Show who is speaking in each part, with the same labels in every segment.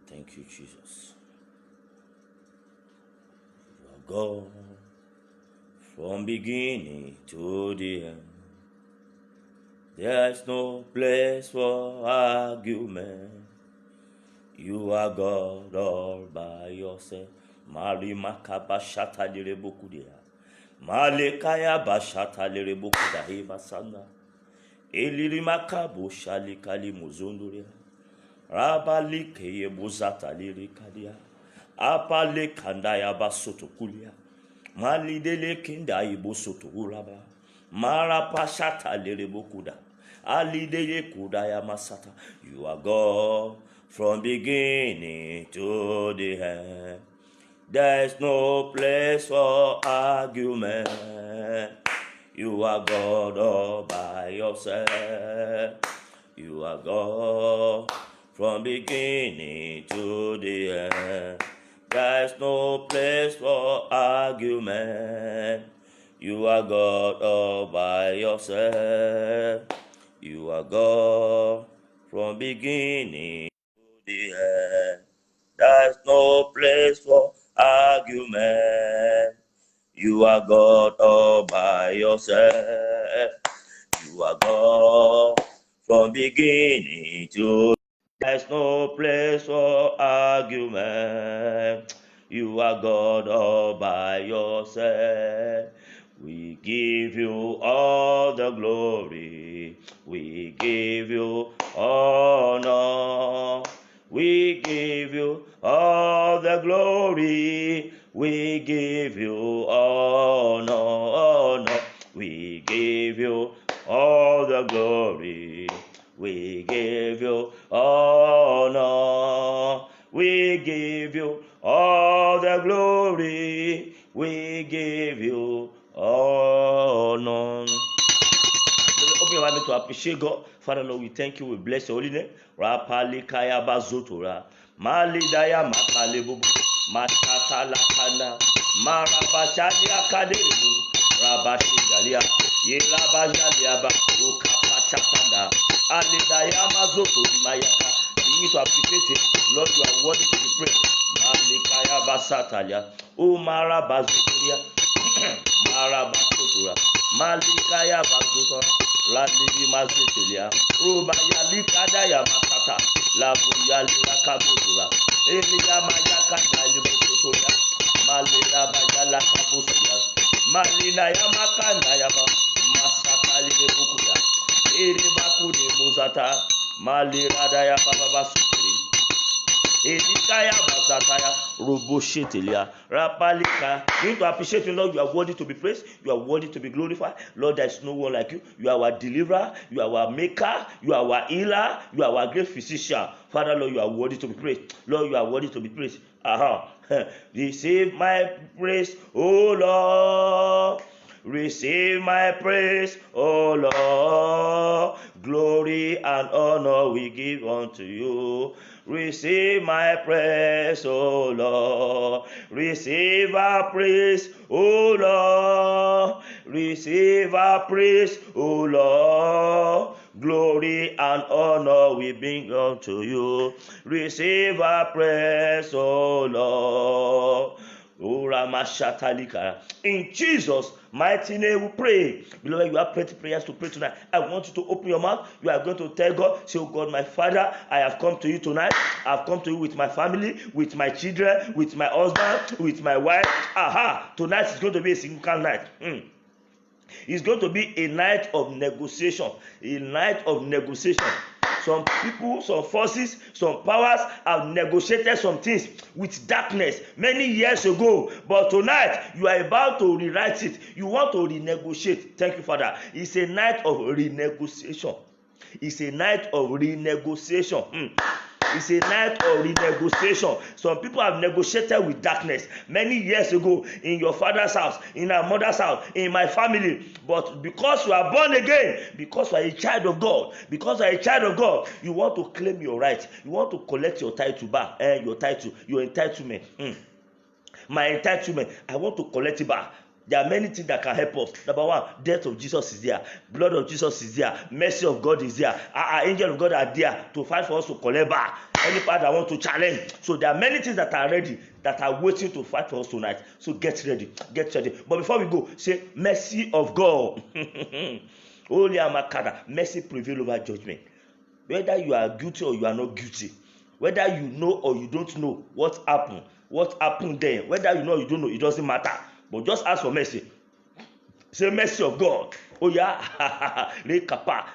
Speaker 1: Thank you, Jesus. You are God from beginning to the end. There is no place for argument. You are God all by yourself. Mali makabashata lirebukudia. Malekaya bashata lirebukuda hebasana. Eliri makabu shali kali muzunduria. Rabali keye buzata lirikadia. Apale kandaya basoto kulia. Malidele kindai bosoto uraba. Mara pashata lirebukuda. Alideye kudaya masata. You are God from beginning to the end. There's no place for argument. You are God all by yourself. You are God from beginning to the end. There's no place for argument. You are God all by yourself. You are God from beginning to the end. There's no place for argument. You are God all by yourself. You are God from beginning to there's no place for argument. You are God all by yourself. We give you all the glory. We give you honor. We give you all the glory. We give you honor. We give you all the glory. We give you honor. We give you all the glory. We give you honor. Open your Bible to appreciate God. Father Lord, we thank you. We bless your holy name. Rapali kaya bazotora. Mali daya makale bubu. Matata lakana. Marabashali akademu. Rabashi dalia. Yela bajalia ba. Ukapachapanda. Ali daya mazoto mayaka. You need to appreciate it. Lord, you are worthy to be praised. Mali kaya basatalia. Umara bazotoria. Marabasotora. Malikaya bazotora. Landiri mazetelia. Rubaya likadaya makata. Labuya lakabutura. Elia mayaka dalibutoria. Malila bayala kabusia. Malina yamakanda yaba. Masata libukuya. Ere bakude muzata. Malirada ya baba basuturi. Elikaya basataya roboshetelia rapalika. You need to appreciate you, Lord. You are worthy to be praised. You are worthy to be glorified. Lord, there is no one like you. You are our deliverer. You are our maker. You are our healer. You are our great physician. Father, Lord, you are worthy to be praised. Lord, you are worthy to be praised. Receive my praise, oh Lord. Receive my praise, O Lord. Glory and honor we give unto you. Receive my praise, O Lord. Receive our praise, O Lord. Receive our praise, O Lord. Glory and honor we bring unto you. Receive our praise, O Lord. In Jesus' mighty name we pray. Beloved, you have plenty prayers to pray tonight. I want you to open your mouth. You are going to tell God, say, oh God, my Father, I have come to you tonight. I have come to you with my family, with my children, with my husband, with my wife. Tonight is going to be a significant night. It's going to be a night of negotiation. A night of negotiation. Some people, some forces, some powers have negotiated some things with darkness many years ago. But tonight, you are about to rewrite it. You want to renegotiate. Thank you, Father. It's a night of renegotiation. It's a night of renegotiation. It's a night of renegotiation. Some people have negotiated with darkness many years ago in your father's house, in our mother's house, in my family. But because you are born again, because you are a child of God, you want to claim your right. You want to collect your title back, your entitlement. My entitlement, I want to collect it back. There are many things that can help us. Number one, death of Jesus is there. Blood of Jesus is there. Mercy of God is there. Our angel of God are there to fight for us to collect back any part that want to challenge. So there are many things that are ready, that are waiting to fight for us tonight. So get ready. Get ready. But before we go, say, mercy of God. Holy Amakada. Mercy prevail over judgment. Whether you are guilty or you are not guilty, whether you know or you don't know what happened there, whether you know or you don't know, it doesn't matter. But just ask for mercy. Say, mercy of God. Oh yeah,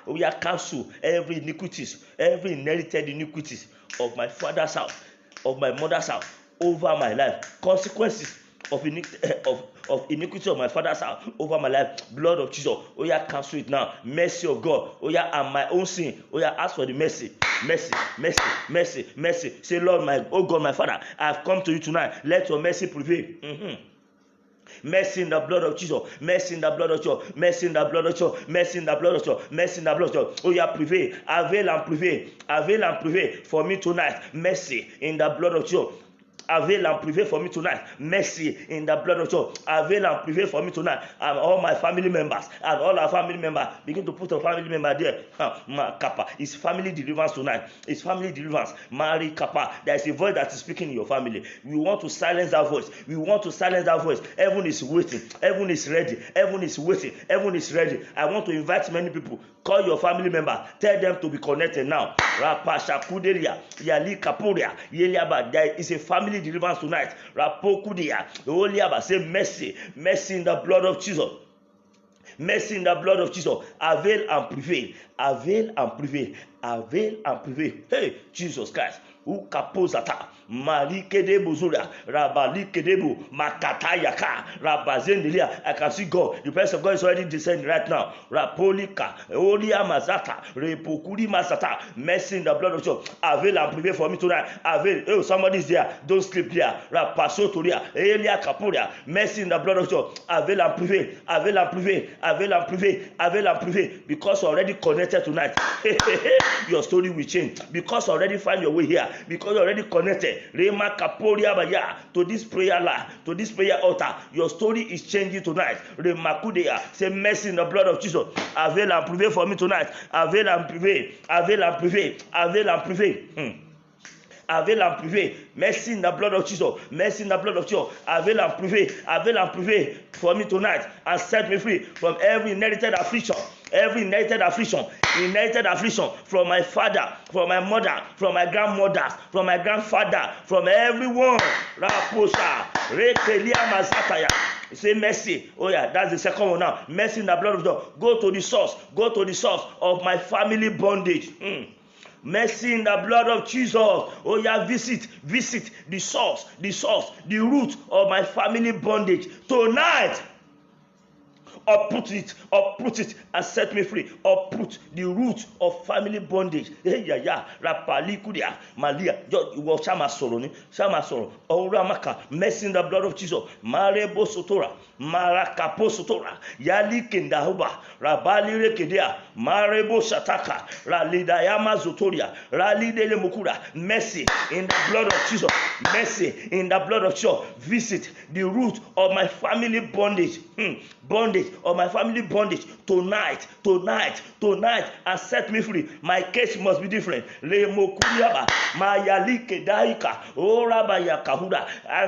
Speaker 1: oh yeah, cancel every iniquities, every inherited iniquities of my father's house, of my mother's house, over my life. Consequences of iniquity of my father's house over my life. Blood of Jesus. Oh yeah, cancel it now. Mercy of God. Oh yeah, and my own sin. Oh yeah, ask for the mercy. Mercy, mercy, mercy, mercy. Say, Lord, oh God, my Father, I have come to you tonight. Let your mercy prevail. Mercy in the blood of Jesus. Mercy in the blood of Jesus. Mercy in the blood of Jesus. Mercy in the blood of Jesus. Mercy in the blood of Jesus. Oh yeah, prevail. Avail and prevail. Avail and prevail for me tonight. Mercy in the blood of Jesus. Avail and prevail for me tonight. Mercy in the blood of Jesus. Avail and prevail for me tonight. And all my family members and all our family members. Begin to put a family member there. Kappa. It's family deliverance tonight. It's family deliverance. Mary Kappa. There is a voice that is speaking in your family. We want to silence that voice. We want to silence that voice. Heaven is waiting. Heaven is ready. Heaven is waiting. Heaven is ready. I want to invite many people. Call your family member. Tell them to be connected now. Rapasha Kuderia. Yali Kapuria. Yeliaba. There is a family deliverance tonight. Rapokudia. Oliaba. Say mercy. Mercy in the blood of Jesus. Mercy in the blood of Jesus. Avail and prevail. Avail and prevail. Avail and prevail. Hey, Jesus Christ. Ukapozata. Malikedebo Zura. Rabalikedebo. Makatayaka. Rabazendelia. I can see God. The presence of God is already descending right now. Rapolika. Olia Mazata. Repokuri Masata. Mercy in the blood of Jesus. Avail and prevail for me tonight. Avail. Oh, somebody's there. Don't sleep there. Rapasotoria. Elia Kapuria. Mercy in the blood of Jesus. Avail and prevail. Avail and prevail. Avail and prevail. Avail and prevail. Because you're already connected tonight. Your story will change. Because you already find your way here. Because you're already connected. Rema Kaporia Baya to this prayer line, to this prayer altar. Your story is changing tonight. Rema Kudea. Say mercy in the blood of Jesus. Avail and prevail for me tonight. Avail and prevail. Avail and prevail. Avail and prevail. Avail and prevail. Mercy in the blood of Jesus. Mercy in the blood of Jesus. Avail and prevail. Avail and prevail for me tonight and set me free from every inherited affliction. Every inherited affliction from my father, from my mother, from my grandmother, from my grandfather, from everyone. Raposha, Rekelia Mazataya. Say mercy. Oh yeah, that's the second one now. Mercy in the blood of God. Go to the source. Go to the source of my family bondage. Mercy in the blood of Jesus. Oh yeah, visit the source, the root of my family bondage tonight. Uproot it, and set me free. Uproot the root of family bondage. Rapalikudia, Malia, Shama Soro, Oramaka, mercy in the blood of Jesus. Marebo Sotora, Marakapo Sotora, Yali Kendahuba, Rabali Rekedia, Marebo Shataka, Ralidayama Zotoria, Ralidele Mukura, mercy in the blood of Jesus. Mercy in the blood of Jesus. Visit the root of my family bondage. Bondage of my family bondage tonight, and set me free. My case must be different. And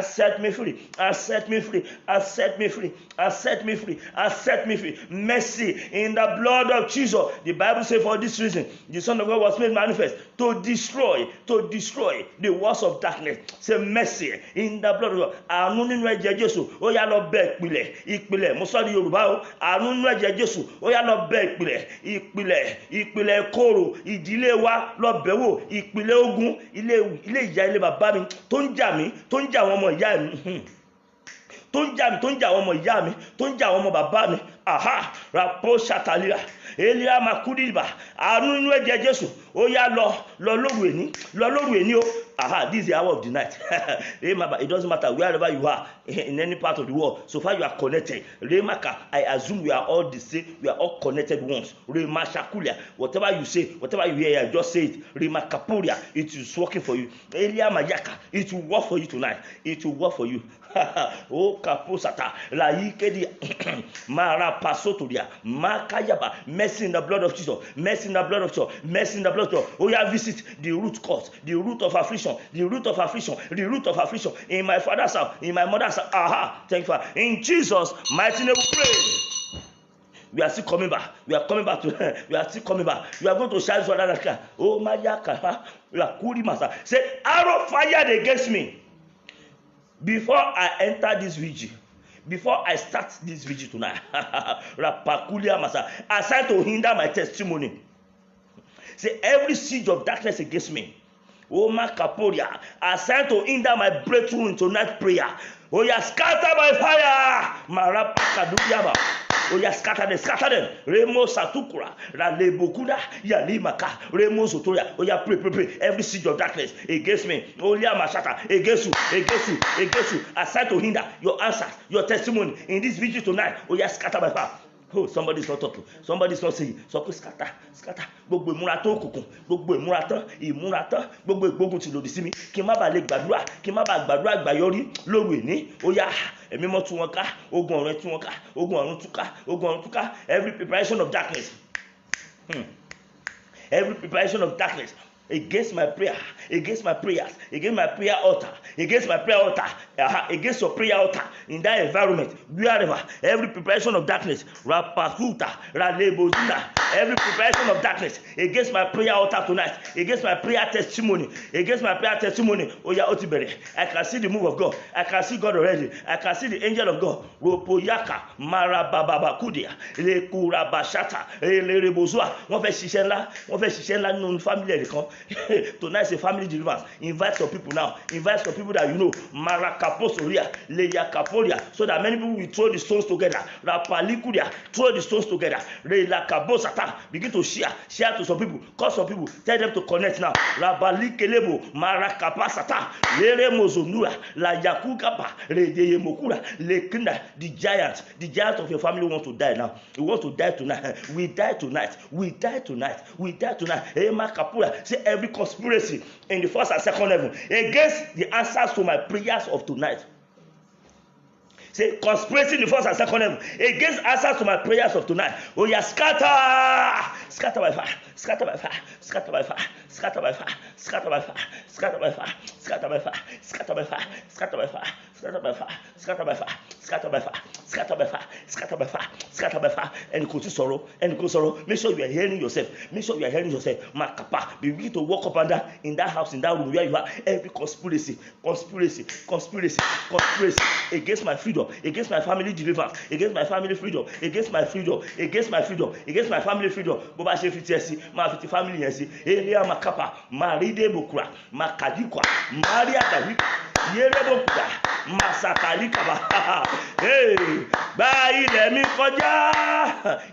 Speaker 1: set me free, and set me free, and set me free, and set me free, and set me free. Mercy in the blood of Jesus. The Bible says for this reason, the Son of God was made manifest to destroy the works of darkness. Say mercy in the blood of God. Àánú nínú ẹ̀jẹ̀ Jésù. Ó yá lọ bẹ̀ ìpìlẹ̀. Mo sọ ní Yorùbá o. Àánú nínú ẹ̀jẹ̀ Jésù. Ó yá lọ bẹ̀ ìpìlẹ̀ kóró ìdílé wa lọ bẹ̀ wò. Ìpìlẹ̀ ogun ilé ìyá ilé bàbá mi tó ń jà mí, tó ń jà àwọn ọmọ ìyá mi. Tó ń jà àwọn ọmọ ìyá mi, tó ń jà àwọn ọmọ bàbá mi. Aha, rapo shatalia. Elia Makudiba. Àánú nínú ẹ̀jẹ̀ Jésù. Ó yá lọ lóru èní o. Aha, this is the hour of the night. It doesn't matter wherever you are in any part of the world. So far you are connected. Remaka, I assume we are all the same. We are all connected ones. Remashakulia, whatever you say, whatever you hear, just say it. Remakapuria, it is working for you. Elia Mayaka, it will work for you tonight. It will work for you. O kaposata la ikedi mara pasotoria makayaba. Mercy in the blood of Jesus. Mercy in the blood of Jesus. Mercy in the blood of Jesus. Oh yeah, visit the root cause, the root of affliction, the root of affliction, the root of affliction in my father's house, in my mother's house. Aha, thank you. In Jesus' mighty name we pray. We are still coming back. We are coming back to. We are still coming back. We are going to shout for another car. Oh my God! La kuri masa. Say arrow fired against me. Before I enter this vigil, before I start this vigil tonight, Rapakulia masa. Assigned to hinder my testimony. Say every siege of darkness against me. Oh my Kaporia, assigned to hinder my breakthrough in tonight prayer. Oh yeah, scatter by fire. Marapakadudiaba. Oh yeah, scatter them. Remo Satukura, Ralebokuda, Yalimaka, Remo Sotoya. Oh yeah, pray. Every siege of darkness against me. Oh yeah, Mashata, against you. Assigned to hinder your answers, your testimony in this video tonight. Oh yeah, scatter by fire. Oh, somebody's not talking. Somebody's not saying. So scatter. Gbogbo ìmúra tó òkùnkùn, gbogbo ìmúra tán, gbogbo ìgbógun ti lòdì sí mi. Kí n má bàa lè gbàdúrà, kí n má bàa gbàdúrà àgbáyọrí lóru èní. Ó yá, ẹ̀mí mọ́ tú wọn ká, ogun ọ̀run tú wọn ká, ogun ọ̀run tú ká. Every preparation of darkness. Every preparation of darkness against my prayer, against my prayers, against my prayer altar, against your prayer altar in that environment, wherever, every preparation of darkness, Rapahuta, Ralebozuna, every preparation of darkness against my prayer altar tonight, against my prayer testimony, oh yeah, Otibere, I can see the move of God, I can see God already, I can see the angel of God, Ropoyaka, Marababakudia, Lekurabashata, Lerebozua, wọ́n fẹ́ ṣiṣẹ́ ńlá nínú family ẹ̀kan. Tonight is a family deliverance. Invite some people now. Invite some people that you know. Marakaposoria, Leyakaporia, so that many people will throw the stones together. Rapalikuria, throw the stones together. Relakabosata, begin to share to some people. Call some people. Tell them to connect now. Rabalikelebo, Marakapasata, Leremozonura, La Yakukapa, Redeyemokura, Lekunda, the giant of your family wants to die now. You want to die tonight. We die tonight. Ema Kapura, say every conspiracy in the first and second level against the answers to my prayers of tonight. Say conspiracy in the first and second level against answers to my prayers of tonight. Oh yeah, scatter by fire. And you could sorrow. Make sure you are hearing yourself. Makapa, begin to walk up and down in that house, in that room where you are. Every conspiracy against my freedom, against my family deliverance, against my family freedom, against my family freedom. Boba she fiti ma fiti family yesi. Elia makapa, maride bokura, makadikwa, maria davika, yere bokura, masakali kaba. Hey, ba ilẹ̀ mi kọjá.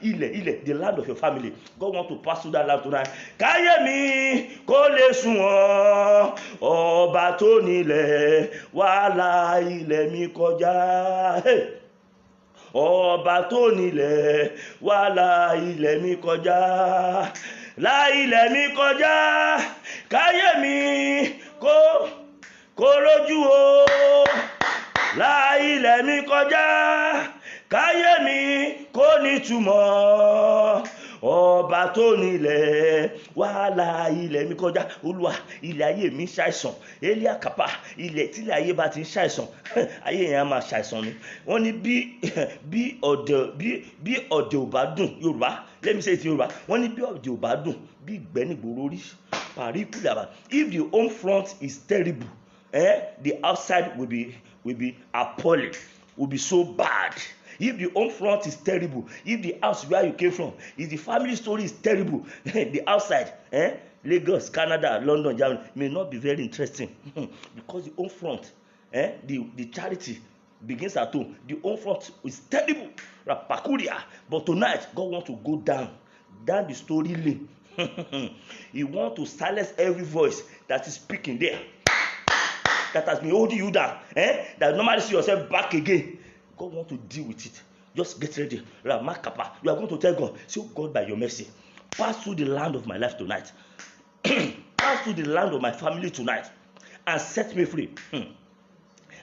Speaker 1: Ilẹ̀, the land of your family. God want to pass through that land tonight. Káyé mi kó lè sunwọ̀n, ọba tó nílẹ̀ wá la ilẹ̀ mi kọjá. Hey. Ọba tó nílẹ̀ wá la ilẹ̀ mi kọjá, káyé mi kó rójú o, la ilẹ̀ mi kọjá, káyé mi kó nítumọ̀. Ọba tó nílẹ̀ wá la ilẹ̀ mi kọjá. Olúwa, ilẹ̀ ayé mi ṣàìsàn. Elia kapa, ilẹ̀ tí ilẹ̀ ayé bá ti ń ṣàìsàn, ayé yẹn á máa ṣàìsàn ni. Wọ́n ní bí ọ̀dẹ̀ ò bá dùn, Yorùbá, let me say it in Yorùbá, wọ́n ní bí ọ̀dẹ̀ ò bá dùn, bí ìgbẹ́ nígboro rí. Pàríkùlàbà, if the home front is terrible, the outside will be appalling, will be so bad. If the home front is terrible, if the house where you came from, if the family story is terrible, the outside, Lagos, Canada, London, Germany, may not be very interesting. Because the home front, the charity begins at home. The home front is terrible, but tonight, God wants to go down the story lane. He wants to silence every voice that is speaking there, that has been holding you down, that normally see yourself back again. God wants to deal with it. Just get ready. You are going to tell God, say, oh God, by your mercy, pass through the land of my life tonight. Pass through the land of my family tonight and set me free.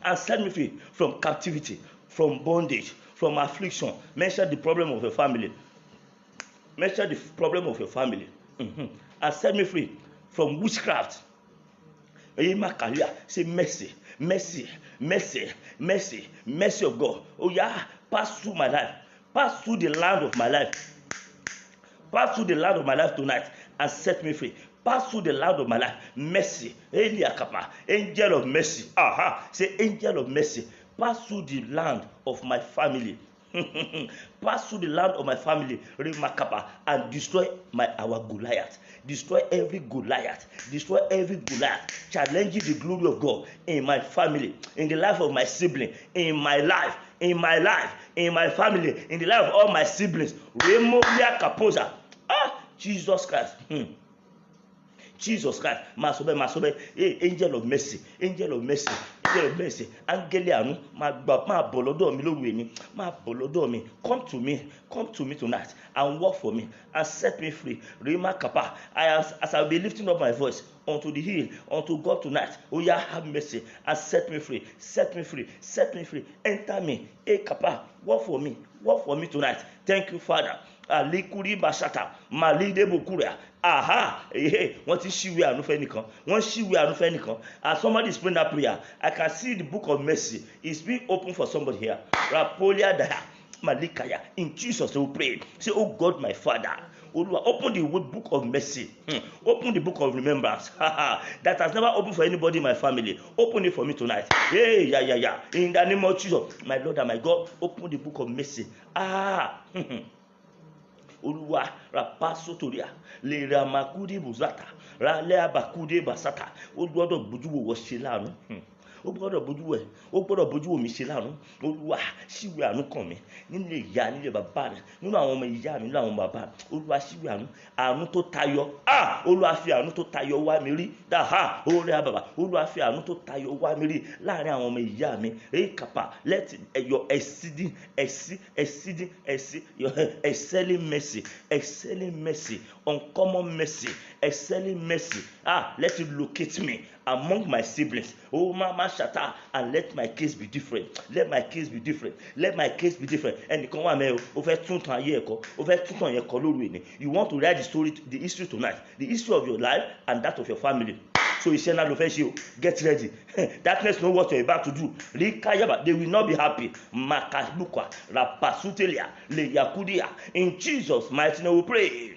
Speaker 1: and set me free from captivity, from bondage, from affliction. Mention the problem of your family. Mention the problem of your family. And set me free from witchcraft. Say mercy, mercy, mercy, mercy, mercy of God. Oh yeah, pass through my life. Pass through the land of my life. Pass through the land of my life tonight and set me free. Pass through the land of my life. Mercy. Angel of mercy. Say angel of mercy. Pass through the land of my family. Pass through the land of my family, and destroy our Goliath. Destroy every Goliath. Destroy every Goliath. Challenging the glory of God in my family, in the life of my sibling, in my life, in my family, in the life of all my siblings. Jesus Christ. Jesus Christ, masobe, angel of mercy, angel of mercy, angel of mercy, angel anu, ma bolodo mi lóru eni, ma bolodo mi, come to me tonight and work for me and set me free. Rema kapa, as I will be lifting up my voice unto the hill, unto God tonight. Oh yeah, have mercy and set me free, set me free, set me free. Enter me, kapa, work for me tonight. Thank you, Father. Alikuri bashata, malide bukuria. Wọ́n ti ṣíwé àánú fẹ́ nìkan. Wọ́n ṣíwé àánú fẹ́ nìkan. As somebody is praying that prayer, I can see the book of mercy is being open for somebody here. Rapolia daya, malikaya. In Jesus we pray. Say, oh God, my Father, open the book of mercy. Open the book of remembrance. That has never opened for anybody in my family. Open it for me tonight. Yeah. In the name of Jesus, my Lord and my God, open the book of mercy. Olúwa rapasotoria le ramakudi buzata rale abakude basata. Ó gbọ́dọ̀ bójú wo ṣe láàánú. Ó gbọ́dọ̀ bójú wo mi ṣe láàánú. Olúwa ṣíwé àánú kàn mí nílé ìyá nílé bàbá mi, nínú àwọn ọmọ ìyá mi, nínú àwọn bàbá. Olúwa ṣíwé àánú tó tayọ. Olúwa fi àánú tó tayọ wá mi rí. Oore bàbá. Olúwa fi àánú tó tayọ wá mi rí láàrin àwọn ọmọ ìyá mi. Let your exceeding mercy, uncommon mercy, excelling mercy. Let it locate me among my siblings. Oh, Mama Shata, and let my case be different. Let my case be different. And you want to write the history tonight, the history of your life and that of your family. So get ready. Darkness know what you're about to do. They will not be happy. In Jesus' mighty name we pray.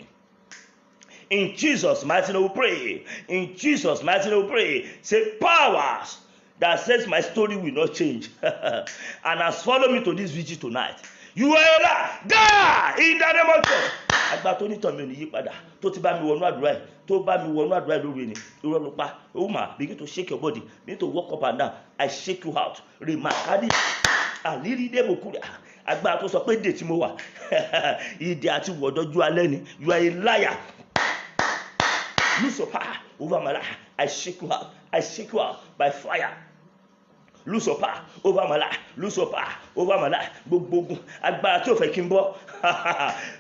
Speaker 1: In Jesus' mighty name we pray. In Jesus' mighty name we pray. Say powers that says my story will not change and has followed me to this vigil tonight. You are alive. Die in the name of Jesus. Agba tó ní tàn mí ò ní yí padà tó ti bá mi wọnú àdúrà ẹ̀ tó bá mi wọnú àdúrà ẹ̀ lórí ẹni irọ́ ló pa. Begin to shake your body, begin to walk up and down. I shake you out. Remakadi àlírí dé bòkúrẹ́. Agba tó sọ pé dè tí mo wà ìdè àti wọ̀dọ́jú alẹ́ ni. You are a liar. Loose your power over my life. I shake you out by fire. Lose your power over my life. Lose your power over my life. Gbogbo agbára tí ó fẹ́ kí n bọ́.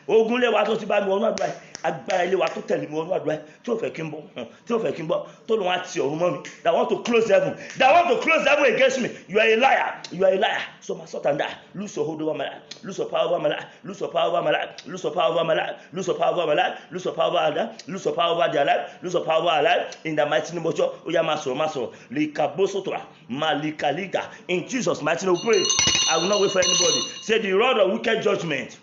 Speaker 1: Ogun lé wa tó ti bá mi wọnú àdúrà. Agbára ilé wa tó tẹ̀lé mi wọnú àdúrà. Tí ó fẹ́ kí n bọ́. Tó lọ wá ti ọ̀run mọ́ mi. That want to close heaven. Against me. You are a liar. So my son and I, lose your hold over my life. Lose your power over my life. Lose your power over my life. Lose your power over my life. Lose your power over my life. Lose your power over their life. Lose your power over their life. Lose your power over our life. In the mighty name of Jesus. Oya maso. Likabosotora. Malikaliga. In Jesus' mighty name we pray. I will not wait for anybody. Say the rod of wicked judgment.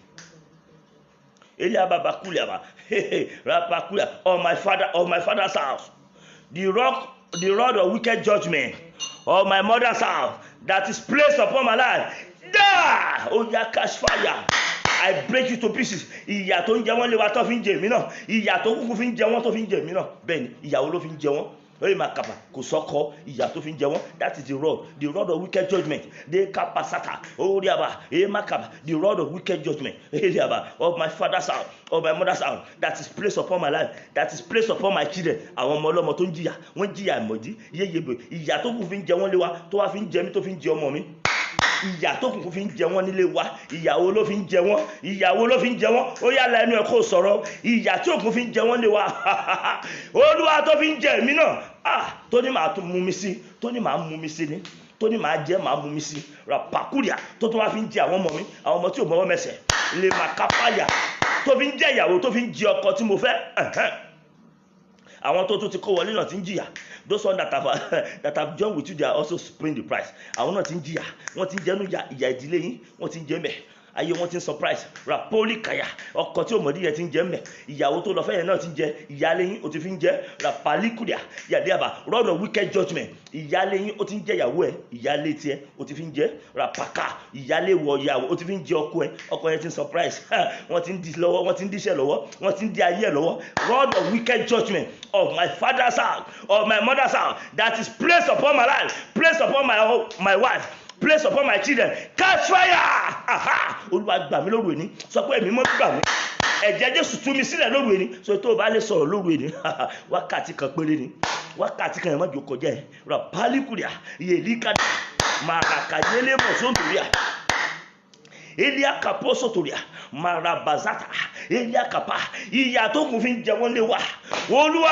Speaker 1: On my father's house. The rod of wicked judgment of my mother's house that is placed upon my life. Die! Oh, yeah, catch fire. I break it to pieces. Ìyà tó ń jẹ wọ́n lé wa tó fi ń jẹ mí náà. Ìyà tó kúkú fi ń jẹ wọ́n tó fi ń jẹ mí náà. Bẹ́ẹ̀ni, ìyàwó ló fi ń jẹ wọ́n. Kò sọ́kọ ìyà tó fi ń jẹ wọ́n. That is the rod of wicked judgment. The kapasata. The rod of wicked judgment. Of my father's house, of my mother's house, that is placed upon my life, that is placed upon my children. Àwọn ọmọ ọlọ́mọ tó ń jìyà, wọ́n jìyà ìmọ̀dí, yéyebe. Ìyà tó kúkú fi ń jẹ wọ́n lé wa, tó wá fi ń jẹ mí, tó fi ń jẹ ọmọ mi. Ìyà tó kúkú fi ń jẹ wọ́n nílé wa, ìyàwó ló fi ń jẹ wọ́n. Ó yá lẹ́nu ẹ̀ kó sọ̀rọ̀. Ìyà tí òkú fi ń jẹ wọ́n lé wa. Olúwa tó fi ń jẹ mí náà. Tó ní màá tún mú mi sí, tó ní màá mú mi sí ni. tó ní máa jẹ máa mú mi sí rapakuria tó tó wá fi ń jẹ àwọn ọmọ mi, àwọn ọmọ tí ò mọ́wọ́ mẹsẹ̀ lè máa kápáyà tó fi ń jẹ ìyàwó tó fi ń jẹ ọkọ tí mo fẹ́. Àwọn tó tún ti kó wọlé náà ti ń jìyà. Those one that have joined with you, they are also paying the price. Àwọn náà ti ń jìyà, wọ́n ti ń jẹnu ìyà ìdílé yín, wọ́n ti ń jẹ mẹ́. Ayé wọn ti ń surprise rapoli kaya ọkọ tí òmòdì yẹn ti ń jẹ mẹ, ìyàwó tó lọ fẹ́ yẹn náà ti ń jẹ, ìyáálé yín ó ti fi ń jẹ rapali kudia yàdé àbá rod of wicked judgment. Ìyáálé yín ó ti ń jẹ ìyàwó ẹ, ìyáálé tiẹ̀ ó ti fi ń jẹ rapaka ìyáálé wọ ìyàwó ó ti fi ń jẹ ọkọ ẹ, ọkọ yẹn ti ń surprise wọ́n ti ń di lọ́wọ́, wọ́n ti ń díṣẹ́ lọ́wọ́, wọ́n ti ń di ayé ẹ lọ́wọ́. Rod of wicked judgment of my father's house, of my mother's house, that is placed upon my life, placed upon my wife, place upon my children, catch fire. Olúwa gbà mí lóru ẹni, sọ pé èmi mọ́ gbà mí, ẹ̀jẹ̀ Jésù tú mi sílẹ̀ lóru ẹni. So tó o bá lè sọ̀rọ̀ lóru ẹni wákàtí kan péré ni, wákàtí kan yẹn má jò kọjá ẹ̀ rapalikuria yelikada marakayele mọ̀sọ́ntoria eliakaposotoria marabazata eliakapa. Ìyà tó kún fi ń jẹ wọ́n lé wa Olúwa,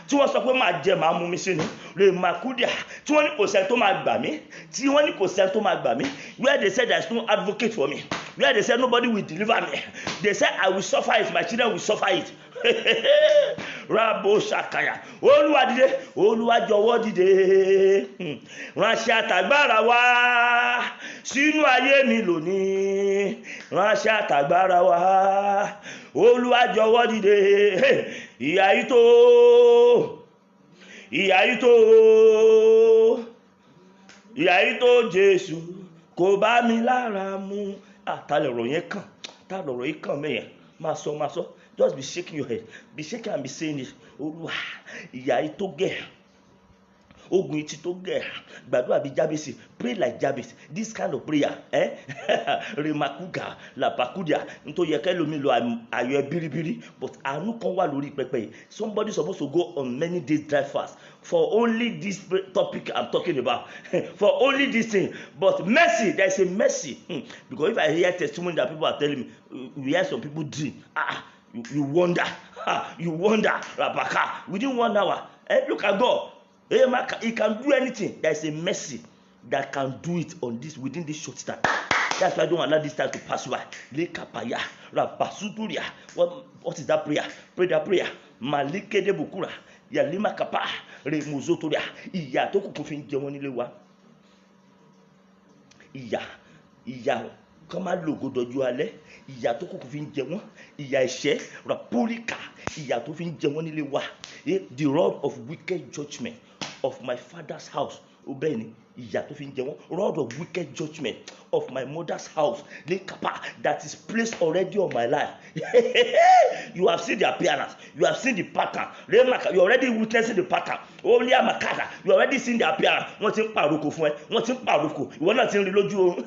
Speaker 1: tí wọ́n sọ pé máa jẹ máa mú mi sínú lè máa kúdíà, tí wọ́n ní kò sẹ́ni tó máa gbà mí, tí wọ́n ní kò sẹ́ni tó máa gbà mí, where they said there is no advocate for me, where they said nobody will deliver me, they said I will suffer it, my children will suffer it. Rabo Shakaya, Olúwa dìde, Olúwa jọ̀wọ́ dìde, ránṣẹ́ àtàgbára wá sínú ayé mi lónìí, ránṣẹ́ àtàgbára wá, Olúwa jọ̀wọ́ dìde. Ìyà yìí tó, ìyà yìí tó, ìyà yìí tó Jésù kò bá mi lára mu. Ta lọ̀rọ̀ yẹn kàn, ta lọ̀rọ̀ yìí kàn mẹ́yẹn, máa sọ. Just be shaking your head, be shaking and be saying it. Olúwa, ìyà yìí tó gẹ̀, ogun ìtì tó gẹ̀, gbàdúrà bí Jábésì, pray like Jabez. This kind of prayer remakuga lapakudia nítorí yẹ kẹ́lómi lo ayọ̀ biribiri, but àánú kan wà lórí pẹpẹ yìí. Somebody supposed to go on many days dry fast for only this topic I'm talking about, for only this thing. But mercy, there is a mercy, because if I hear testimony that people are telling me, we hear some people dream, you wonder, Rabaka, within 1 hour. Look at God. He can do anything. There is a mercy that can do it on this within this short time. That's why I don't allow this time to pass by. Lekapaya, Rabasuturia. What is that prayer? Pray that prayer. Malike de Bukura. Yalima kapa. Remuzotoria. Ìyà tó kù fi ń jẹ wọ́n nílé wa. Ìyà kọ́ máa lògo dọjú alẹ́. Ìyà tó kù fi ń jẹ wọ́n. Ìyà ẹ̀ṣẹ̀ rapurika. Ìyà tó fi ń jẹ wọ́n nílé wa. The rod of wicked judgment of my father's house. Obeni, ìyà tó fi ń jẹ wọ́n. Rod of wicked judgment of my mother's house. Lekapa, that is placed already on my life. You have seen the appearance. You have seen the pattern. You already witnessing the pattern. Only Amakada. You already seen the appearance. Wọ́n ti ń pàrokò fún ẹ. Wọ́n ti ń pàrokò. Ìwọ náà ti ń rí lójú oorun.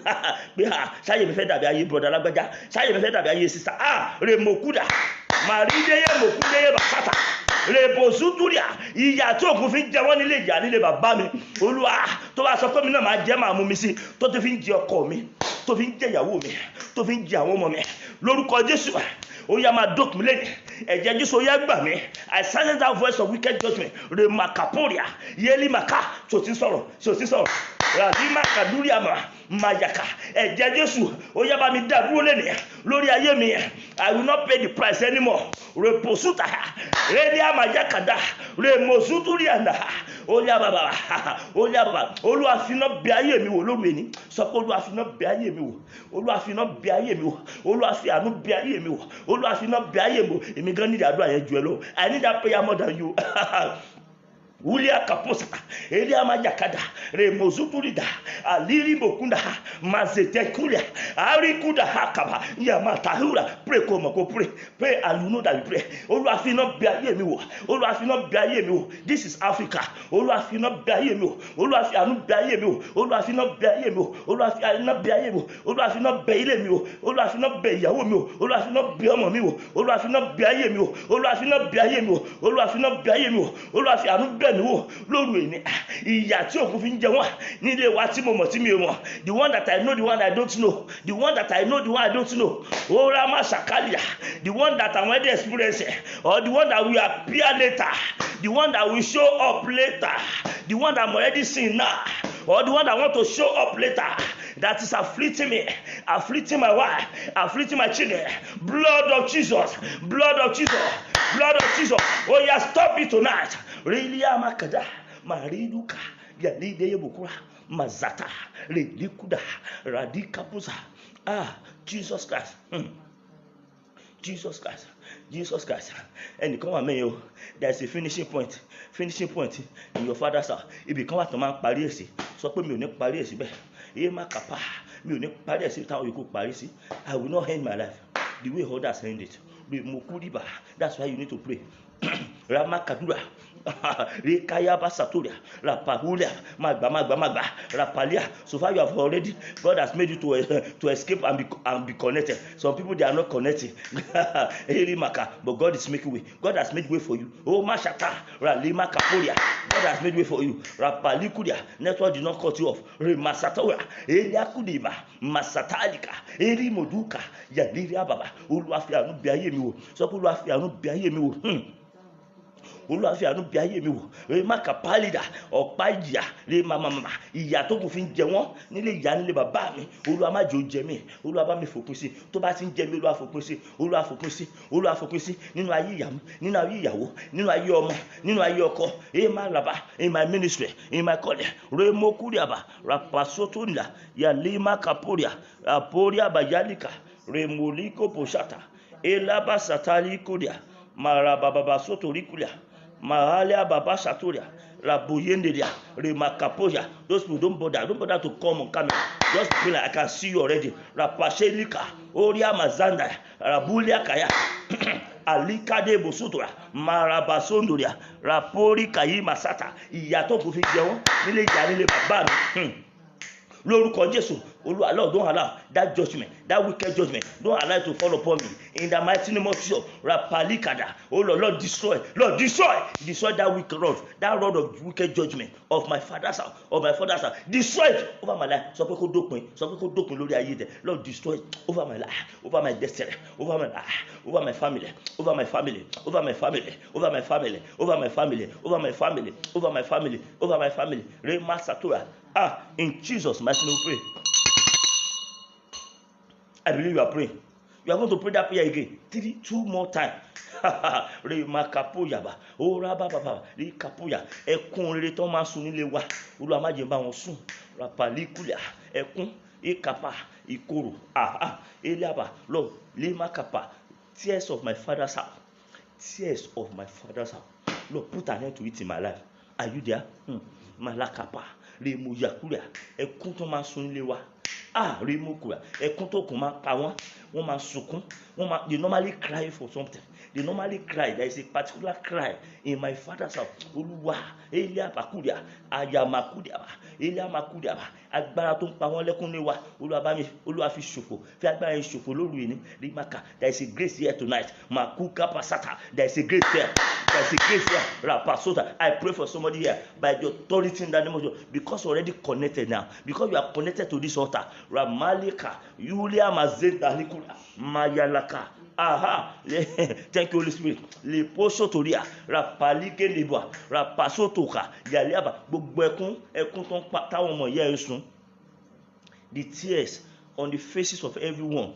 Speaker 1: Pé ṣáyé mi fẹ́ dàbí ayé brother lágbájá. Ṣáyé mi fẹ́ dàbí ayé sister. Remokuda. Màrídéyé mòkúndéyé bàkátà. Rebosuturia. Ìyà tí òkun fi ń jẹ wọ́n nílé ìyá nílé bàbá mi. Olúwa tó bá sọ pé mi náà máa jẹ́ máa mú mi sí, tó ti fi ń jẹ ọkọ mi, tó fi ń jẹ ìyàwó mi, tó fi ń jẹ àwọn ọmọ mi. Lórúkọ Jésù, ó yá máa dókun mi lẹ́yìn. Ẹ̀jẹ̀ Jésù ó yá gbà mí. I silence that voice of wicked judgment. Remakaporia. Yeli maka. So ti sọ̀rọ̀. Radima kaduriama mayaka. Ẹ̀jẹ̀ Jésù ó yá bá mi dá dúró lẹ́yìn lórí ayé mi. I will not pay the price anymore. Reposuta. Redia majakada. Remosuturianda. Olúwa bàbá. Olúwa bàbá. Olúwa fi iná bẹ̀ ayé mi wò lóru ẹni. Sọ pé Olúwa fi iná bẹ̀ ayé mi wò. Olúwa fi iná bẹ̀ ayé mi wò. Olúwa fi àánú bẹ̀ ayé mi wò. Olúwa fi iná bẹ̀ ayé mi wò. Èmi gan need àdúrà yẹn jù ẹ lọ. I need that prayer more than you. Ulia kaposa, Elia majakada, Remozuturida, Aliri Bokunda, Mazete Kulia, Ari Kuda Hakaba, Yamatahura, pray komako, pray, and you know that you pray. Olúwa bẹ̀ ayé mi wò, Olúwa bẹ̀ ayé mi wò. This is Africa. Olúwa bẹ̀ ayé mi wò, Olúwa bẹ̀ ayé mi wò, Olúwa bẹ̀ ayé mi wò, Olúwa bẹ̀ ayé mi wò, Olúwa bẹ̀ ilé mi wò, Olúwa bẹ̀ ìyàwó mi wò, Olúwa bẹ̀ ọmọ mi wò, Olúwa bẹ̀ ayé mi wò, Olúwa bẹ̀ ayé mi wò, Olúwa bẹ̀ ayé mi wò, Olúwa àánú bẹ̀ mi wò lóru ẹni. Ìyà tí òkun fi ń jẹ wọ́n nílé wa tí mo mọ̀ tí mi ò mọ̀. The one that I know, the one I don't know. The one that I know, the one I don't know. Orama Shakalia. The one that I'm already experiencing, or the one that will appear later, the one that will show up later, the one that I'm already seeing now. or the one that want to show up later, that is afflicting me, afflicting my wife, afflicting my children. Blood of Jesus, blood of Jesus, blood of Jesus. Oh yeah, stop it tonight. Really, Amakada, Mariduka, Yalide Bukura, Mazata, Redikuda, Radikapusa. Jesus Christ. Jesus Christ. Jesus Christ. And you come and me, there's a finishing point in your father's house. If you come out to man Paris, so put me on Paris, Ema Kappa, me on Paris, how you could Paris. I will not end my life the way others end it. That's why you need to pray. Ramakadura, Rekayaba Saturia, Rapahulia, Magba, Rapalia. So far you have already, God has made you to escape and be connected. Some people they are not connected. But God is making way. God has made way for you. Oh Mashata, Ralima Kapolia. God has made way for you. Rapalikudia. Network did not cut you off. Remasatoria, Eliakudiba, Masatalika, Eri Moduka, Yadiria Baba, Uluafia no Biayemi. So Uluafia no Biayemi. Olúwàfíà àánú bí ayé mi wò rè má kà pálídà ọ̀pá ìyà rè màmá ìyà tó kù fi ń jẹ wọ́n nílé ìyá nílé bàbá mi Olúwa má jẹ́ ó jẹ mí Olúwa bá mi fòpin sí tó bá ti ń jẹ mí Olúwa fòpin sí Olúwa fòpin sí Olúwa fòpin sí nínú ayé ìyàwó nínú ayé ìyàwó nínú ayé ọmọ nínú ayé ọkọ má làbá in my ministry in my calling rè mo kúrìàbà rapasotonìlà yàlẹ́ má kàpóríà àpóríà bàyálìkà rè mo líkò pòṣàtà elaba satali kúrìà marababa sotorikulia mahalia baba saturia rabuyenderia remakapoya. Those people don't bother to come on camera. Just feel like I can see you already. Rapashelika oria mazanda rabulia kaya alika de bosutura marabasondoria rapori kayi masata ìyàtọ̀ kò fi jẹun nílé ìyá nílé bàbá mi. Lórúkọ Jésù, Olúwa, Lord, don't allow that judgment, that wicked judgment, don't allow it to fall upon me. In the mighty name of Jesus, Rapalikada, oh Lord, destroy that wicked rod, that rod of wicked judgment of my father's house, destroy it over my life. So people don't lórí ayé dẹ. Lord, destroy it over my life, over my destiny, over my life, over my family, over my family, over my family, over my family, over my family, over my family, over my family, over my family. Rema Satura. In Jesus' mighty name we pray. I believe you are praying. You are going to pray that prayer again. 2 more times. Remakapoyaba. Ora baba. Rikapoya. Ẹkún rere tó máa sùn nílé wa. Olúwa má jẹ́ bá wọn sùn. Rapalikulia. Ẹkún, ikapa, ikoro. Eliaba. Lord, lemakapa. Tears of my father's house. Tears of my father's house. Lord, put an end to it in my life. Are you there? Malakapa. Remoyakuria. Ẹkún tó máa sùn nílé wa. Remokura. Ẹkún tó kù máa pa wọ́n. Wọ́n máa sunkún. They normally cry for something. They normally cry. There is a particular cry in my father's house. Olúwa, Eliabakuria, Ayamakuria, Eliamakuria. Agbára tó ń pa wọ́n lẹ́kún ní wa. Olúwa fi ṣòfò. Fi agbára yẹn ṣòfò lóru yìí ní Rimaka. There is a grace here tonight. Makuka pasata. There is a grace here. There is a grace here. Rapasota. I pray for somebody here by the authority in the name of Jesus. Because you're already connected now. Because you are connected to this altar. Ramalika, Yulia Mazenda Likula, Mayalaka. Thank you, Holy Spirit. Le poso toria, rapalike leboa, rapaso toka, yaliaba, gbogbo ẹkún tó ń pa táwọn ọmọ ìyá ẹ sùn. The tears on the faces of everyone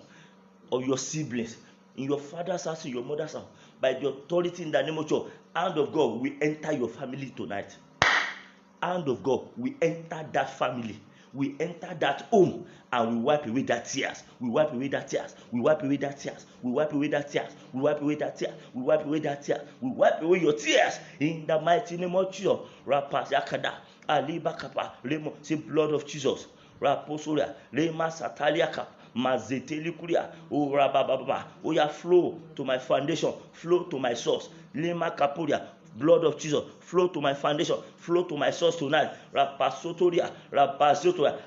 Speaker 1: of your siblings, in your father's house, in your mother's house, by the authority in the name of God, hand of God will enter your family tonight. Hand of God will enter that family. We enter that home and we wipe away that tears. We wipe away that tears. We wipe away that tears. We wipe away that tears. We wipe away that tears. We wipe away that tears. We wipe away your tears in the mighty name of Jesus. Rapas yakada aliba kapa lemo. Say blood of Jesus. Raposoria lema sataliaka mazetelikuria. Oh rabababa. Oh yeah, flow to my foundation. Flow to my source. Lema kapuria. Blood of Jesus, flow to my foundation, flow to my source tonight. Rapasotoria,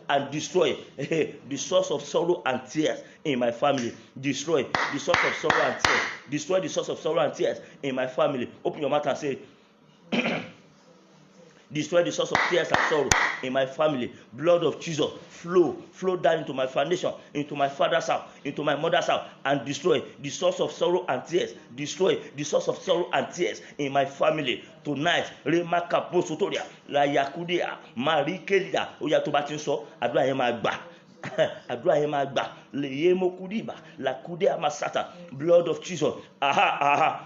Speaker 1: and destroy the source of sorrow and tears in my family. Destroy the source of sorrow and tears. Destroy the source of sorrow and tears in my family. Open your mouth and say, Destroy the source of tears and sorrow in my family. Blood of Jesus, flow down into my foundation, into my father's house, into my mother's house, and destroy the source of sorrow and tears. Destroy the source of sorrow and tears in my family tonight. Remaka posotoria, la yakudia, marikelia. Oya tó bá ti ń sọ, àdúrà yẹn máa gbà. Àdúrà yẹn máa gbà. Leye mokudiba, la kudea masata. Blood of Jesus.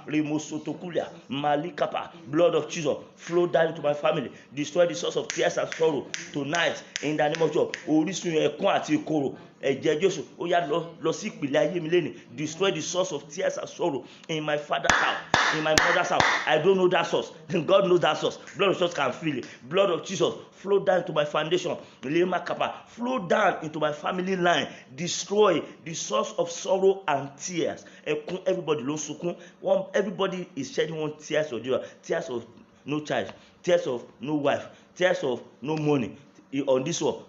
Speaker 1: Remosotokulia, malikapa. Blood of Jesus, flow down into my family. Destroy the source of tears and sorrow tonight in the name of Jesus. Orísun ẹ̀kún àti ìkorò. Ẹ̀jẹ̀ Jésù, ó yá lọ sí ìpìlẹ̀ ayé mi lẹ́nu. Destroy the source of tears and sorrow in my father's house, in my mother's house. I don't know that source. God knows that source. Blood of Jesus can feel it. Blood of Jesus, flow down into my foundation. Flow down into my family line. Destroy the source of sorrow and tears. Everybody ló sunkún. Everybody is shedding one tears of joy. Tears of no child. Tears of no wife. Tears of no money. On this one,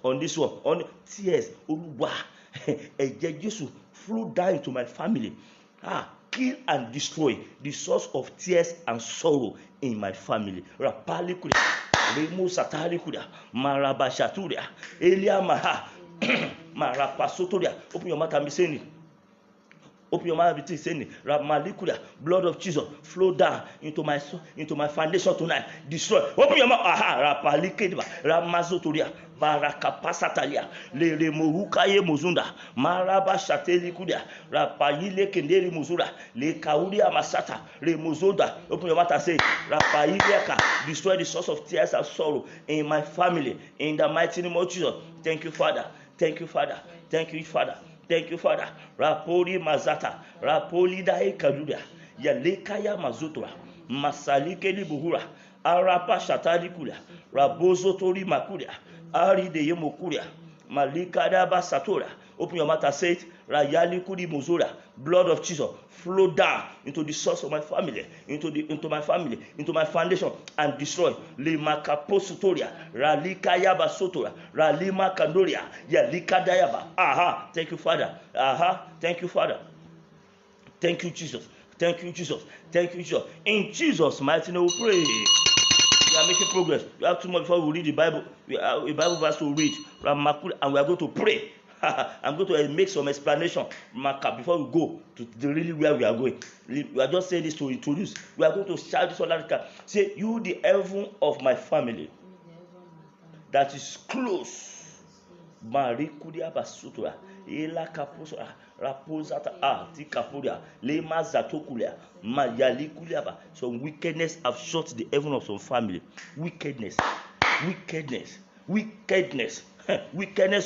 Speaker 1: tears. Olúwa, ẹ̀jẹ̀ Jésù, flow down into my family. Kill and destroy the source of tears and sorrow in my family. Rapali kuda, remo satari kuda, marabashaturia, elia maha, marapasotoria. Open your mouth and be saying it. Open your mouth and be saying it. Ramalikuda, blood of Jesus, flow down into my foundation tonight. Destroy. Open your mouth. Rapalikediba, ramazotoria, barakapasatalia, le remohukaye muzunda, marabashatelikuda, rapayile kenderi muzura, le kauria masata, remuzonda. Open your mouth and say, rapayileka, destroy the source of tears and sorrow in my family. In the mighty name of Jesus. Thank you, Father. Thank you, Father. Thank you, Father. Thank you, Father. Rapoli mazata, rapoli dae kaduda, yalekaya mazutura, masalikeli buhura, arapa shatali kulia, rabozo tori makulia, ari de yemokulia, malikada basatora. Open your mouth and say it. Rayali kudi muzura. Blood of Jesus, flow down into the source of my family, into my family, into my foundation, and destroy. Lima kaposutoria, ralika yaba sotora, ralima kandoria, yalika dayaba. Thank you, Father. Thank you, Father. Thank you, Jesus. Thank you, Jesus. Thank you, Jesus. In Jesus' mighty name we pray. We are making progress. We have 2 more before we read the Bible. We have a Bible verse to read, and we are going to pray. I'm going to make some explanation before we go to really where we are going. We are just saying this to introduce. We are going to shout this all out. Say, you the heaven of my family that is close. Marikudia basutura, ela kaposa, raposata tikapuria, lema zatokulia, mayalikulia. Some wickedness have shut the heaven of some family. Wickedness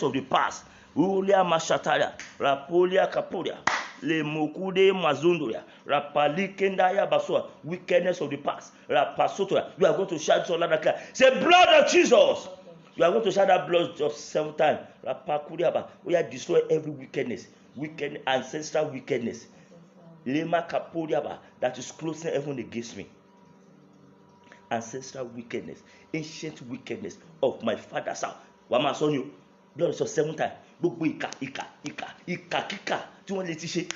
Speaker 1: of the past. Ulia mashataria, rapolia kapuria, le mokude mazunduria, rapalikendaya basua, wickedness of the past, rapasotoria. You are going to shout so loud and clear. Say, blood of Jesus. You are going to shout that blood just 7 times. Rapakuriaba. We are destroy every wickedness, ancestral wickedness. Lema kapuriaba, that is closing heaven against me. Ancestral wickedness, ancient wickedness of my father's house. Wama son you. Blood just 7 times. Gbogbo ìkà tí wọ́n lè ti ṣe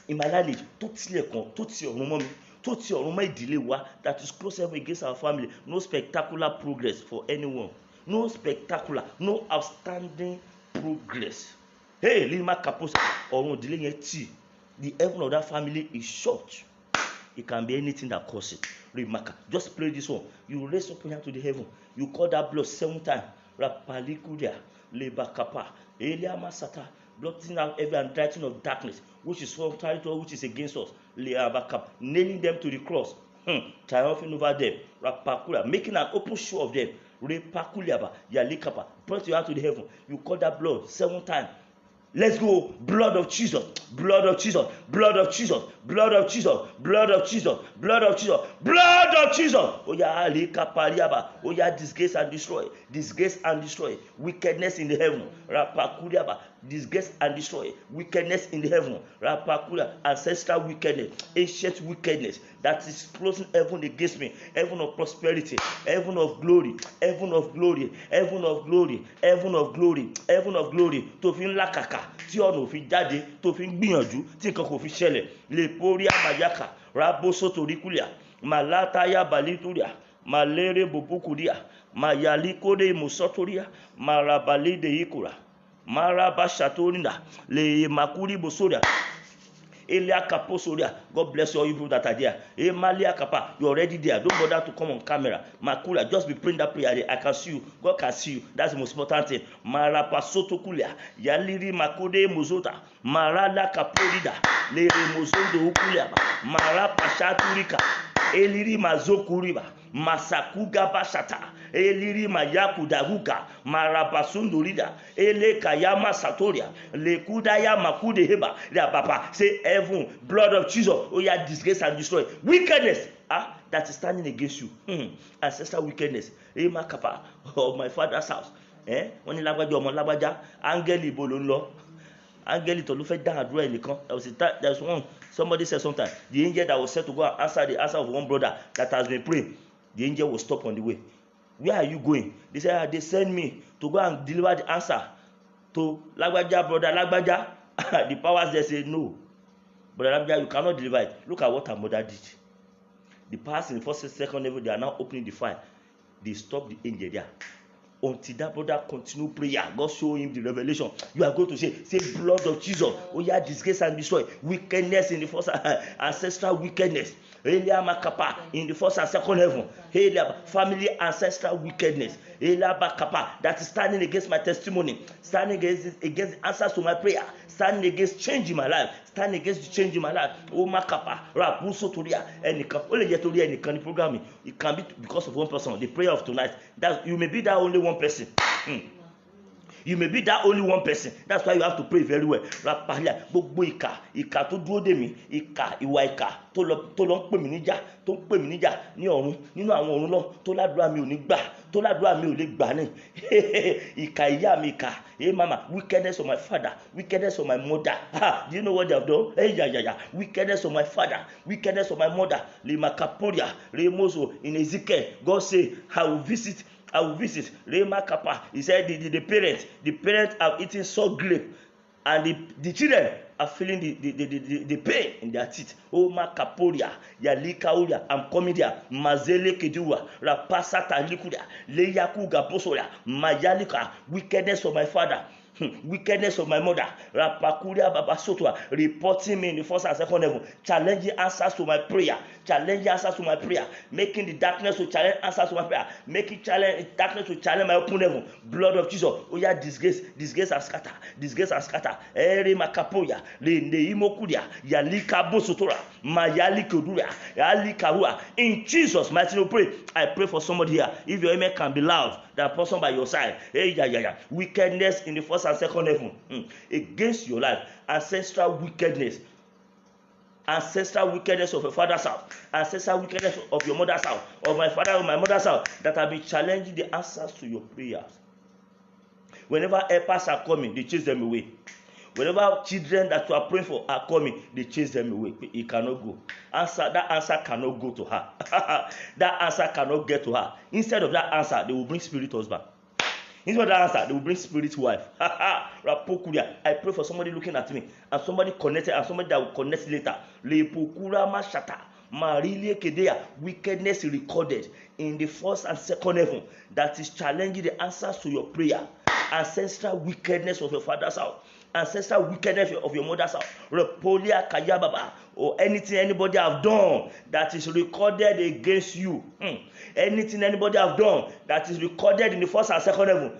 Speaker 1: in my lineage tó tilẹ̀kùn tó ti ọ̀run mọ́ mi tó ti ọ̀run mọ́ ìdílé wa that is close heaven against our family. No spectacular progress for anyone. No spectacular, no outstanding progress. Hey, lima kaposa ọ̀run ìdílé yẹn tì. The heaven of that family is short. It can be anything that causes it. Remaka. Just pray this one. You raise up your hand to the heaven. You call that blood 7 times. Rapalikudia. Lebakapa, Eliama Sata, blotting out every handwriting of darkness, which is contrary to which is against us. Leabakap, nailing them to the cross, triumphing over them. Rapakula, making an open show of them. Repakuliaba, Yalikapa, point your hand to the heaven. You call that blood 7 times. Let's go. Blood of Jesus. Blood of Jesus. Blood of Jesus. Blood of Jesus. Blood of Jesus. Blood of Jesus. Blood of Jesus. Oh yeah, Alikapariaba. Oh yeah, disgrace and destroy. Disgrace and destroy. Wickedness in the heaven. Rapakuriaba. Disgrace and destroy. Wickedness in the heaven. Rapakura. Ancestral wickedness. Ancient wickedness that is closing heaven against me. Heaven of prosperity. Heaven of glory. Heaven of glory. Heaven of glory. Heaven of glory. Heaven of glory. Tofin lakaka. Tí ọ̀nà òfin jáde tó fi ń gbìyànjú tí nǹkan kò fi ṣẹlẹ̀ lè porí àmàyàkà rabosotorikulia màlátàyà balituria màlẹ́rẹ́ bòbókùdíà Mayaliko de Musotoria, Marabali de Ikura, Marabashatorinda, Le Makuri Bosoria. Elia Kaposoria. God bless all you people that are there. Emalia Kapa, you're already there. Don't bother to come on camera. Makula, just be praying that prayer. I can see you. God can see you. That's the most important thing. Marapasoto Kulia. Yaliri Makode Muzota. Marala Kaporida. Lere Mozondo Ukulia. Marapashaturika. Eliri Mazokuriba. Masakuga Bashata. Eliri Mayakudahuka. Marabasundurida. Ele Kayama Satoria. Lekudaya Makude Heba. Papa say heaven, blood of Jesus. Oh yeah, disgrace and destroy wickedness. That is standing against you. Ancestral wickedness. Ema Kapa of my father's house. When you lagbaja ọmọ lagbaja, angeli ibo ló ń lọ. Angeli tó ló fẹ́ dá àdúrà ẹnìkan. There was one. Somebody said sometime the angel that was set to go and answer the answer of one brother that has been praying, the angel will stop on the way. Where are you going? They said they send me to go and deliver the answer to lagbaja brother lagbaja. The powers there say no, brother lagbaja, you cannot deliver it. Look at what her mother did. The powers in the first and second level, they are now opening the file. They stop the angel there. Until that brother continue prayer, God show him the revelation. You are going to say blood of Jesus. Oh yeah, disgrace and destroy wickedness in the first ancestral wickedness. In the first and second heaven, family ancestral wickedness. That is standing against my testimony, standing against answers to my prayer, standing against changing my life, standing against changing my life. Oh makapa, rapuso toria, and only yet toria and the programming. It can be because of one person. The prayer of tonight. That you may be that only one person. You may be that only one person. That's why you have to pray very well. Gbogbo ìkà tó dúró dè mí, ìwà ìkà tó lọ ń pè mí níjà, tó ń pè mí níjà ní ọ̀run, nínú àwọn ọ̀run lọ, tó ládùúrà mi ò ní gbà, tó ládùúrà mi ò lè gbà ní. Ìkà ìyá mi ìkà. Hey mama, wickedness of my father, wickedness of my mother. Do you know what they have done? Hey wickedness of my father, wickedness of my mother. Lima Kaporia, Remozo in Ezekiel. God say, I will visit Rema Kappa. He said the parents have eaten salt grape, and the children are feeling the pain in their teeth. Oh Makaporia, Yalikauria, I'm coming there. Mazele Kedua, Rapasata Likuda, Leyakuga Bosoria, Mayalika, wickedness of my father. Wickedness of my mother, Rapakuria Babasotwa, reporting me in the first and second level, challenging answers to my prayer, making the darkness to challenge answers to my prayer, making darkness to challenge my open level. Blood of Jesus, oh yeah, disgrace and scatter. Eri Makapoya, Neimokudia, Yalika Bosotora, Mayali Kuduria, Yalikahua. In Jesus' mighty name, pray. I pray for somebody here. If your amen can be loud, that person by your side. Hey, wickedness in the first and second heaven against your life, ancestral wickedness of your father's house, ancestral wickedness of your mother's house, of my father or my mother's house, that have been challenging the answers to your prayers. Whenever helpers are coming, they chase them away. Whenever children that you are praying for are coming, they chase them away. It cannot go. That answer cannot go to her. That answer cannot get to her. Instead of that answer, they will bring spirit husband. Instead of that answer, they will bring spirit wife. I pray for somebody looking at me, and somebody connected, and somebody that will connect later. Wickedness recorded in the first and second heaven that is challenging the answers to your prayer. Ancestral wickedness of your father's house, ancestral wickedness of your mother's house, Repolia Kayababa, or anything anybody have done that is recorded against you. Anything anybody have done that is recorded in the first and second heaven.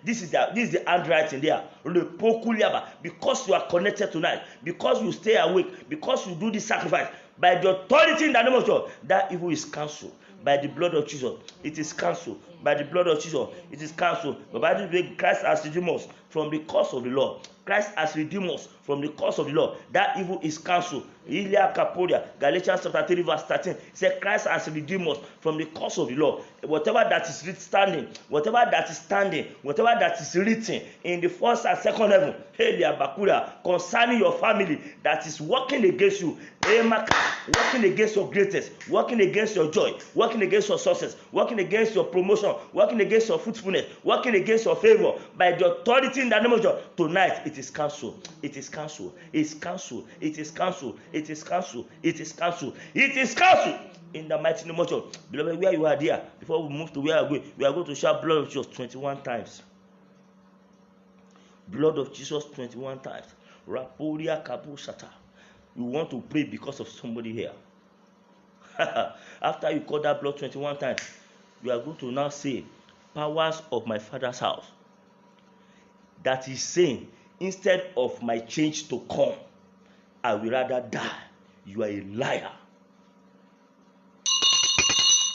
Speaker 1: This is the handwriting there. Because you are connected tonight, because you stay awake, because you do this sacrifice, by the authority in the name of God, that evil is cancelled. By the blood of Jesus, it is cancelled. By the blood of Jesus, it is cancelled. But by the way, Christ has redeemed us from the curse of the law. Christ has redeemed us from the curse of the law. That evil is cancelled. Ilia Kaporia, Galatians chapter 3 verse 13 said Christ has redeemed us from the curse of the law. Whatever that is standing, whatever that is written in the first and second heaven, Helia Bakuria, concerning your family that is working against you, working against your greatness, working against your joy, working against your success, working against your promotion, working against your fruitfulness, working against your favor, by the authority in the name of God, tonight it is cancelled. It is cancelled. It's cancelled. It is cancelled. It is cancelled. It is cancelled. It is cancelled. In the mighty name of Jesus. Beloved, where you are there, before we move to where we are going to shout blood of Jesus 21 times. Blood of Jesus 21 times. Raporia Kabusata. You want to pray because of somebody here. After you call that blood 21 times, you are going to now say, powers of my father's house. That is saying, instead of my change to come, I will rather die. You are a liar.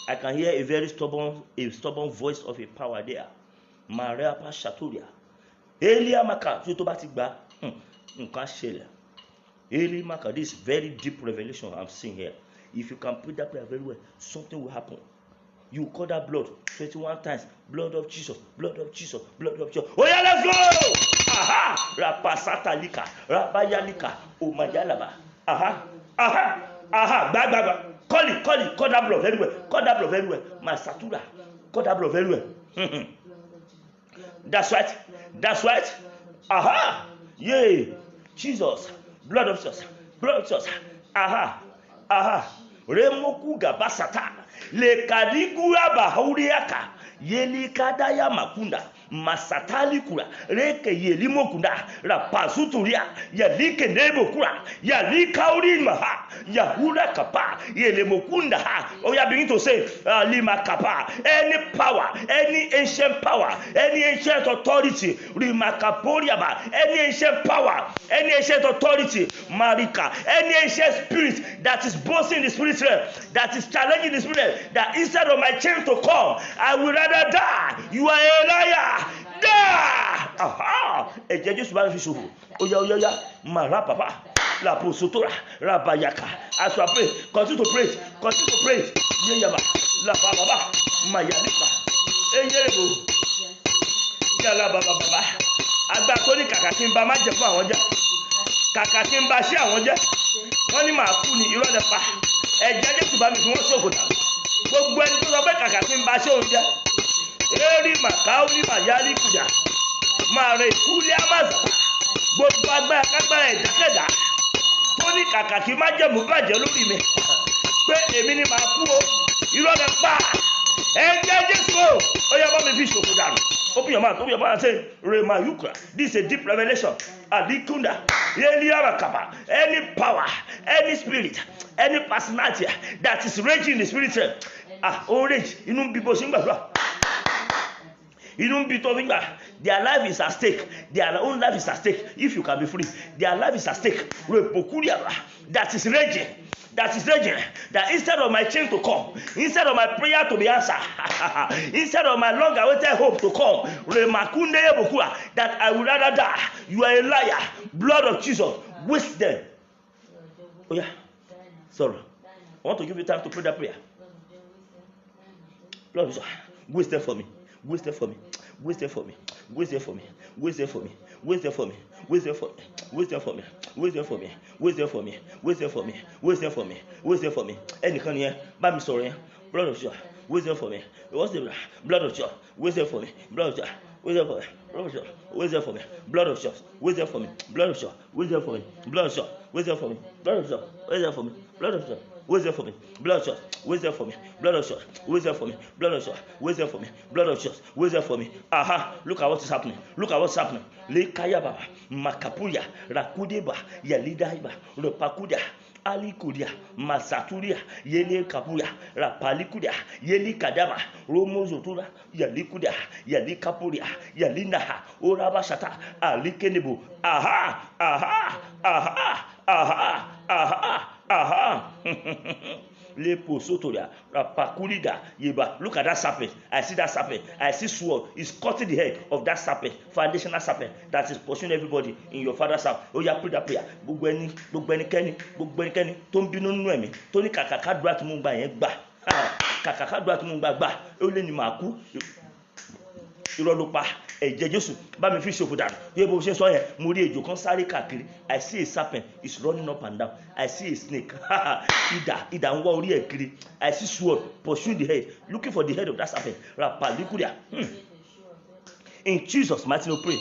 Speaker 1: I can hear a very stubborn voice of a power there. Maria Pashaturia. Elia Maka, Tutobatigba. Elia Maka, this very deep revelation I'm seeing here. If you can put that prayer very well, something will happen. You call that blood 21 times. Blood of Jesus, blood of Jesus, blood of Jesus. Oh yeah, let's go! Aha! Rapasata lika, rabayalika, umayalaba. Aha, aha, aha, ba. Call it, call that blood very well. Call that blood very well. Masatura, call that blood very well. That's right. Aha, yay, Jesus, blood of Jesus, blood of Jesus. Aha, aha. Remoku gabasata le kadigura bahuriaka yeli kadaya makunda masatali kura reke yeli mokunda rapasuturia yalike nebokura yalika urinmaha yahura kapa yele mokunda ha. Oh, you are beginning to say lima kapa. Any power, any ancient power, any ancient authority, lima kaporiaba. Any ancient power, any ancient authority, marika, any ancient spirit that is boasting in the spirit realm, that is challenging the spirit, that instead of my change to come, I will rather die. You are a liar. Die. Aha. Eje Jesu ba fi ṣòfò. Oya. Mara papa. La posotora. Rabayaka. As you pray, continue to pray. Yeyaba. La baba. Mayalika. Eyebo. Yala baba. Agba tó ní kàkà kí n bá má jẹ fún àwọn jẹ. Kàkà kí n bá ṣe àwọn jẹ. Wọ́n ní màá kú ní irọ́ lẹ́pa. Ẹ̀jẹ̀ Jésù bá mi fi wọ́n ṣòfò dà. Gbogbo ẹni tó sọ pé kàkà kí n bá ṣe òun jẹ. Eri Makao ní Mayali Kuja. Màrè Kúlẹ̀ Amazà. Gbogbo agbára kágbára ẹ̀dákẹ́dá. Tó ní kàkà kí má jẹ́ mú bàjẹ́ lórí mi. Pé èmi ni màá kú o. Irọ́ lẹ́pa. Ẹ̀jẹ̀ Jésù o. Ó yẹ bá mi fi ṣòfò dànù. Open your mouth and say, Rema Yukra. This is a deep revelation. Adikunda. Any power, any spirit, any personality that is raging in the spirit realm. Rage. Their life is at stake. Their own life is at stake. If you can be free, their life is at stake. That is raging. That instead of my change to come, instead of my prayer to be answered, instead of my long awaited hope to come, that I would rather die. You are a liar. Blood of Jesus, waste them. Oh yeah. Sorry. I want to give you time to pray that prayer. Blood of Jesus, waste them for me. Waste them for me. Waste them for me. Waste them for me. Waste them for me. Waste them for me. Waste them for me. Waste them for me. Waste them for me. Waste them for me. Waste them for me. Waste them for me. Waste them for me. Anyone here? Buy me sorry. Blood of Jesus. Waste them for me. What's the blood of Jesus? Waste them for me. Blood of Jesus. Waste them for me. Blood of Jesus. Waste them for me. Blood of Jesus. Waste them for me. Blood of Jesus. Waste them for me. Blood of Jesus. Waste them for me. Blood of Jesus. Waste them for me. Blood of Jesus. Where's there for me? Blood of Jesus. Where's there for me? Blood of Jesus. Where's there for me? Blood of Jesus. Where's there for me? Blood of Jesus. Where's there for me? Aha! Look at what is happening. Look at what's happening. Lekayaba, Makapuya, Rakudeba, Yalidaiba, Repakuda, Alikudia, Masaturia, Yele Kapuya, Rapalikudia, Yeli Kadama, Romozotura, Yalikudia, Yalikapuria, Yalinaha, Orabashata, Alikenebu. Aha! Aha! Aha! Aha! Aha! Aha. Leposotoria, Rapakulida, Yeba. Look at that serpent. I see that serpent. I see sword. It's cutting the head of that serpent, foundational serpent that is pursuing everybody in your father's house. Oh, yeah, pray that prayer. Bugbeni Kenny, don't be no me. Tony Kakaka Drat Mumba and Ba. Kakaka Drat Mumba Ba. Only Maku. Irolopa. Ẹ̀jẹ̀ Jésù bá mi fi ṣòfò dànù. Yé bó ṣe sọ yẹn, mo rí ejò kan sáré káàkiri. I see a serpent is running up and down. I see a snake. Idà ń wá orí ẹ̀ kiri. I see sword pursuing the head, looking for the head of that serpent. Rapalikudia. In Jesus' mighty name, pray.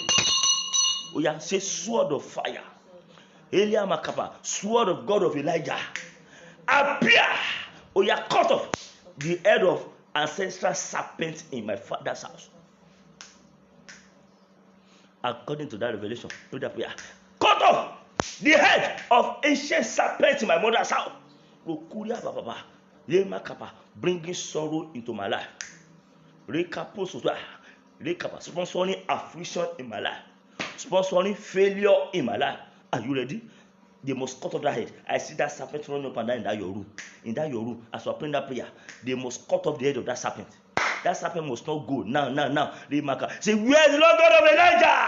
Speaker 1: Oh yeah, say sword of fire. Elia Makapa, sword of God of Elijah, appear. Oh, yeah, cut off the head of ancestral serpent in my father's house. According to that revelation, to that prayer, cut off the head of ancient serpent in my mother's house. Bringing sorrow into my life. Sponsoring affliction in my life. Sponsoring failure in my life. Are you ready? They must cut off that head. I see that serpent running up and down in that your room. In that your room, as we are praying that prayer, they must cut off the head of that serpent. That serpent must not go now. Say, where is the Lord God of Elijah?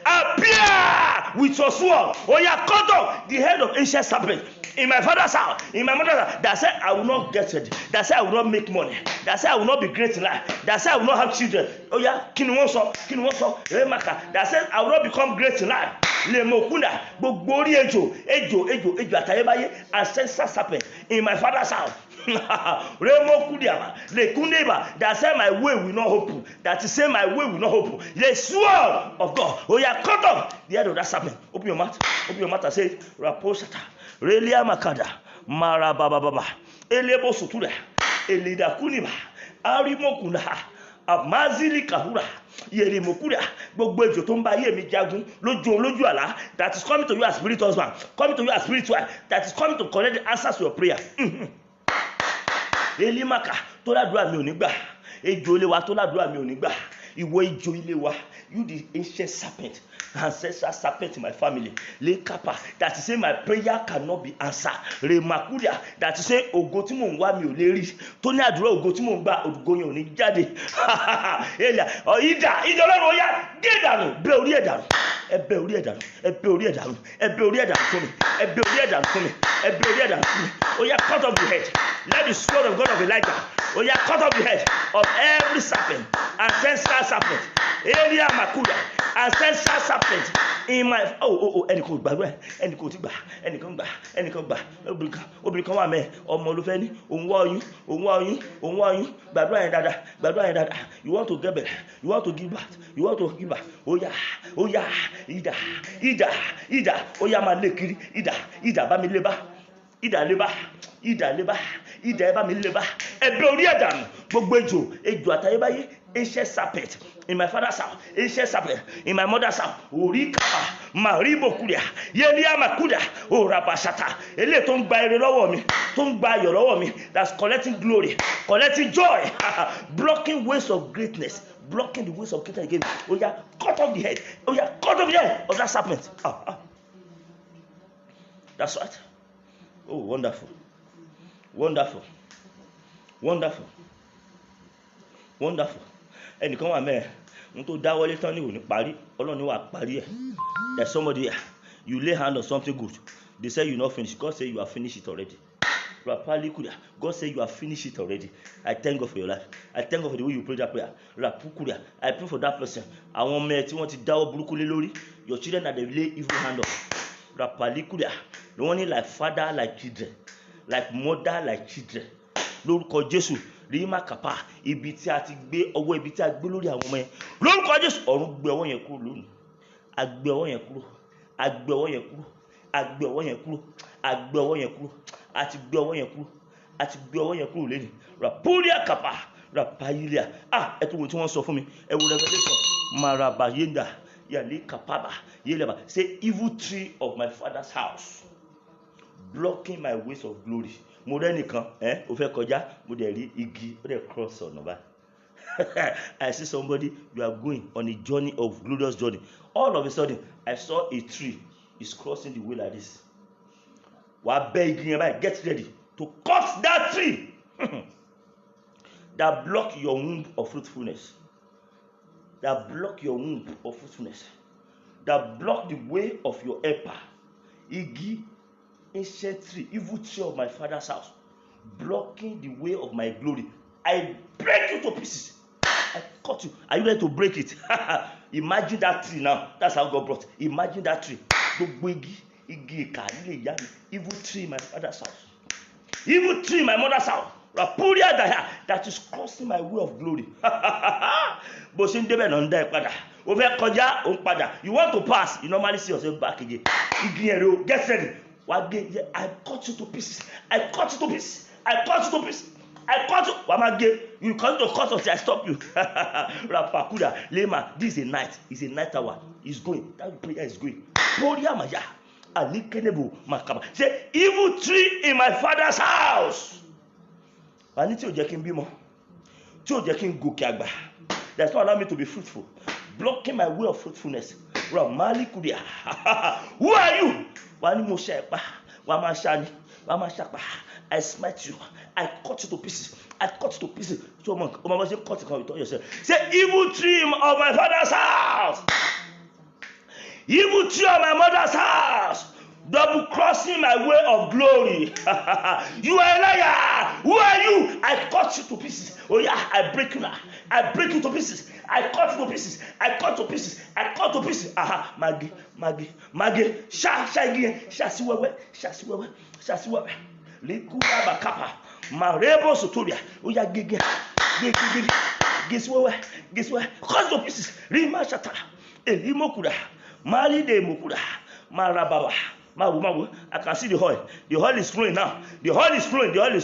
Speaker 1: Appear with your sword. Oh, yeah, cut off the head of ancient serpent in my father's house, in my mother's house. That said, I will not get ready. That said, I will not make money. That said, I will not be great in life. That said, I will not have children. Oh, yeah, that said, I will not become great in life. Le mokunda, gbogbo ejo atayebaye, ancestral serpent in my father's house. That said my way will not open. That is say my way will not open. The sword of God. Oh yeah, cut off the head of that serpent. Open your mouth and say, Raposata, Relia Makada, Marababa, Elebo Sutura, Elida Kuniba, Arimokuna. Amazili kahura yeri mokura gbogbo ejo tó ń bá ayé mi jagun lójú àlá that is coming to you as spirit husband, coming to you as spirit wife, that is coming to collect the answers to your prayer. Elimaka tó ládùúrà mi ò ní gbà, ejò ilé wa tó ládùúrà mi ò ní gbà, ìwọ ejò ilé wa, you the ancient serpent, ancestral serpent in my family, lekapa, that is say my prayer cannot be answered, remakulia, that is say ògo tí mò ń wá mi ò lè rí, tó ní àdúrà ògo tí mò ń gbà ògo yẹn ò ní jáde. Elia ìdà Ọlọ́run ó yá gé dànù, bẹ́ orí ẹ̀ dànù, ẹbẹ́ orí ẹ̀ dànù, ẹbẹ́ orí ẹ̀ dànù, ẹbẹ́ orí ẹ̀ dànù fún mi, ẹbẹ́ orí ẹ̀ dànù fún mi, ẹbẹ́ orí ẹ̀ dànù fún mi. Oh yeah, cut off the head. Let the sword of God of Elijah, oh yeah, cut off the head of every serpent, ancestral serpent, Elia Makuda, ancestral serpent in my ẹnì kan gbàgbọ́ ẹnì kan ò ti gbà, ẹnì kan gbà obìnrin kan wà mẹ́ ọmọ ló fẹ́ ní òun wá oyún gbàdúrà yẹn dáadáa, you want to get better, you want to give back, ó yá ìdà ó yá máa lé kiri, ìdà bá mi lé bá, ìdà ẹ bá mi lé bá, ẹbẹ orí ẹ̀ dànù gbogbo ejò àtayébáyé, ancient serpent in my father's house, ancient serpent in my mother's house, orí kàpá màríbò kúrìà yẹlíà màkúdà òràbàṣàtà eléyìí tó ń gba ire lọ́wọ́ mi, tó ń gba ayọ̀ lọ́wọ́ mi, that's collecting glory, collecting joy, blocking ways of greatness, blocking the ways of greatness again. Oh yeah, cut off the head. Oh yeah, cut off the head of that serpent. That's right. Oh, wonderful. Ẹnìkan wà mẹ́ẹ̀ n tó dáwọ́lé tán ní òní parí, Ọlọ́run ní wà parí ẹ̀. There's somebody here, you lay hand on something good, they say you not finish, God say you have finished it already. God say you have finished it already. I thank God for your life. I thank God for the way you pray that prayer. I pray for that person. Àwọn ọmọ ẹ tí wọ́n ti dáwọ́ burúkú lé lórí, your children that they lay evil hand on. The one like father like children, like mother like children. Lórúkọ Jésù, rí má kàpá ibi tí a ti gbé ọwọ́ ibi tí a gbé lórí àwọn ọmọ yẹn. Lórúkọ Jésù, ọ̀run gbé ọwọ́ yẹn kúrò lónìí. A gbé ọwọ́ yẹn kúrò. A gbé ọwọ́ yẹn kúrò. A gbé ọwọ́ yẹn kúrò. A gbé ọwọ́ yẹn kúrò. A ti gbé ọwọ́ yẹn kúrò. A ti gbé ọwọ́ yẹn kúrò lẹ́nu. Rapudia kapa, rapayilia. Ẹ tún wo tí wọ́n sọ fún mi. Ẹ wo Revelation. Marabayenda. Yali kapaba. Yeleba. Say evil tree of my father's house, blocking my ways of glory. Mo rẹ́ nìkan, ó fẹ́ kọjá, mo dẹ̀ rí igi, ó dẹ̀ cross ọ̀nà báyìí. I see somebody, you are going on a journey of glorious journey. All of a sudden, I saw a tree is crossing the way like this. Wàá bẹ́ igi yẹn báyìí, get ready to cut that tree that block your womb of fruitfulness. That block your womb of fruitfulness. That block the way of your helper. Igi, ancient tree, evil tree of my father's house, blocking the way of my glory. I break you to pieces. I cut you. Are you ready to break it? Imagine that tree now. That's how God brought. Imagine that tree. Evil tree in my father's house. Evil tree in my mother's house. That is crossing my way of glory. You want to pass, you normally see yourself back again. Get ready. I cut you to pieces. I cut you to pieces. I cut you to pieces. I cut you. Wamage, you come to cut until I stop you. Rapakuda, Lema, this is a night. It's a night hour. It's going. That prayer is going. Poria Maya. Alikenebo Makaba. Say, evil tree in my father's house. I need to check in Bimo. To check in Gukagba. That's not allowing me to be fruitful. Blocking my way of fruitfulness. Ramali Kudia. Who are you? Wani Moshepa. Wamashani. Wamashapa. I smite you. I cut you to pieces. I cut you to pieces. So, Mama, say, cut it yourself. Say, evil tree of my father's house. Evil tree of my mother's house. Double crossing my way of glory. You are a liar. Who are you? I cut you to pieces. Oh yeah, I break you now. I break you to pieces. I cut you to pieces. I cut to pieces. I cut to pieces. Aha, Maggie. Shasiwewe. Likuba bakapa. Marebo sotoria. Oh yeah, guess where? Cut to pieces. Rima shata. Elimokura. Mali de mokura. Marababa. I can see the oil. The oil is flowing now. The oil is flowing. I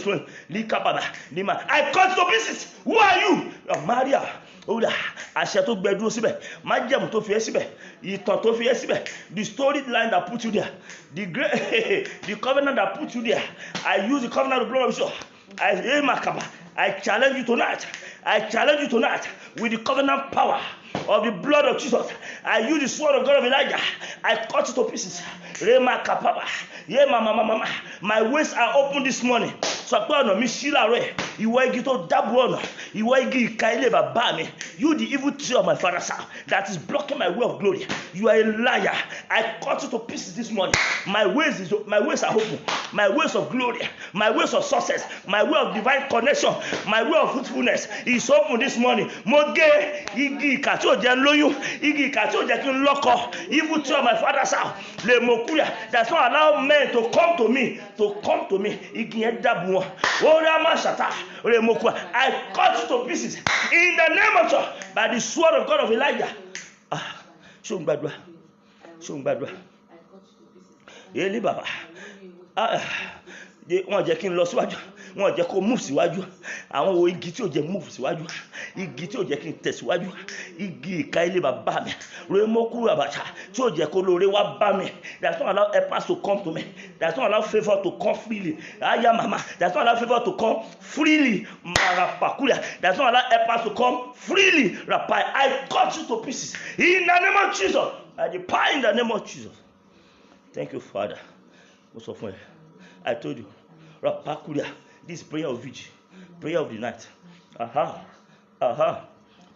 Speaker 1: cut to pieces. Who are you? Maria. Àṣẹ tó gbẹdúró síbẹ̀, májẹ̀mú tó fi ẹ́ síbẹ̀, ìtàn tó fi ẹ́ síbẹ̀, the storyline that put you there, the covenant that put you there. I use the covenant of blood of Jesus. I challenge you tonight. With the covenant power of the blood of Jesus. I use the sword of God of Elijah. I cut it to pieces. My ways are open this morning. So you the evil tree of my father's house that is blocking my way of glory. You are a liar. I cut it to pieces this morning. My ways are open. My ways of glory, my ways of success, my way of divine connection, my way of fruitfulness is open this morning. Moge igi kati oje loyun, igi kati oje kin loko, evil tree of my father's house. Le mokuya does not allow men to come to me. Igi yen dabu won. Ora ma shata. Le mokuya. I cut it to pieces in the name of God by the sword of God of Elijah. Show gbadua. Eli baba. Wọ́n jẹ́ kí n lọ síwájú, wọ́n jẹ́ kó move síwájú. Àwọn wo igi tí ò jẹ́ move síwájú, igi tí ò jẹ́ kí n tẹ̀síwájú, igi ìka ilé bàbá mi, Remokuru Abacha tí ò jẹ́ kó lóore wá bá mi. That's not allow helpers to come to me. That's not allow favor to come freely. Aya mama, that's not allow favor to come freely. Marapakulia, that's not allow helpers to come freely. Rapai, I cut you to pieces in the name of Jesus. I depart in the name of Jesus. Thank you, Father. Most of I told you, Rapakulia, this prayer of vigil, prayer of the night.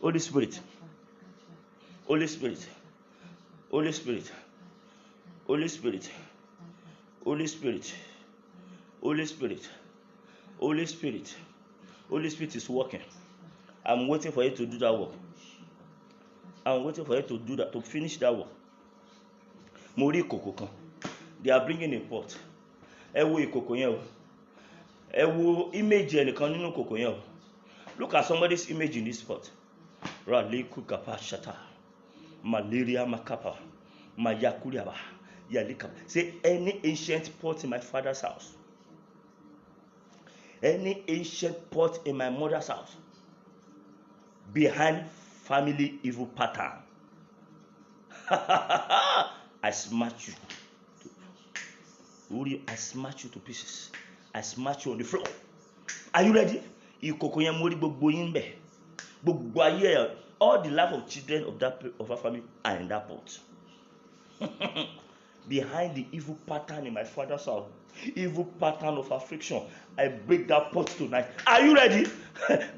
Speaker 1: Holy Spirit, Holy Spirit, Holy Spirit, Holy Spirit, Holy Spirit, Holy Spirit, Holy Spirit, Holy Spirit is working. I'm waiting for you to do that work. I'm waiting for you to do that, to finish that work. Mori Kokokan. They are bringing a pot. Ẹ wo ìkòkò yẹn o. Ẹ wo image ẹnìkan nínú ìkòkò yẹn o. Look at somebody's image in this pot. Raliku kapa shata. Malaria makapa. Mayakuriaba. Yalikapa. Say any ancient pot in my father's house. Any ancient pot in my mother's house. Behind family evil pattern. I smash you. I smash you to pieces. I smash you on the floor. Are you ready? All the life of children of our family are in that pot. Behind the evil pattern in my father's house, evil pattern of affliction, I break that pot tonight. Are you ready?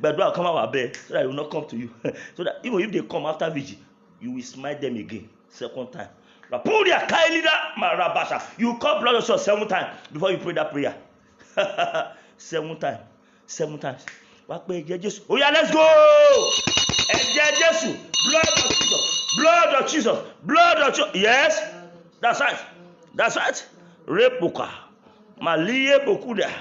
Speaker 1: But I'll come out of bed so that I will not come to you. So that even if they come after vigil, you will smite them again. Second time. You call blood of yourself 7 times before you pray that prayer. 7 times. 7 times. Oh yeah, let's go. Blood of Jesus. Blood of Jesus. Blood of Jesus. Yes. That's right. That's right. Repuka. Malie bokuda.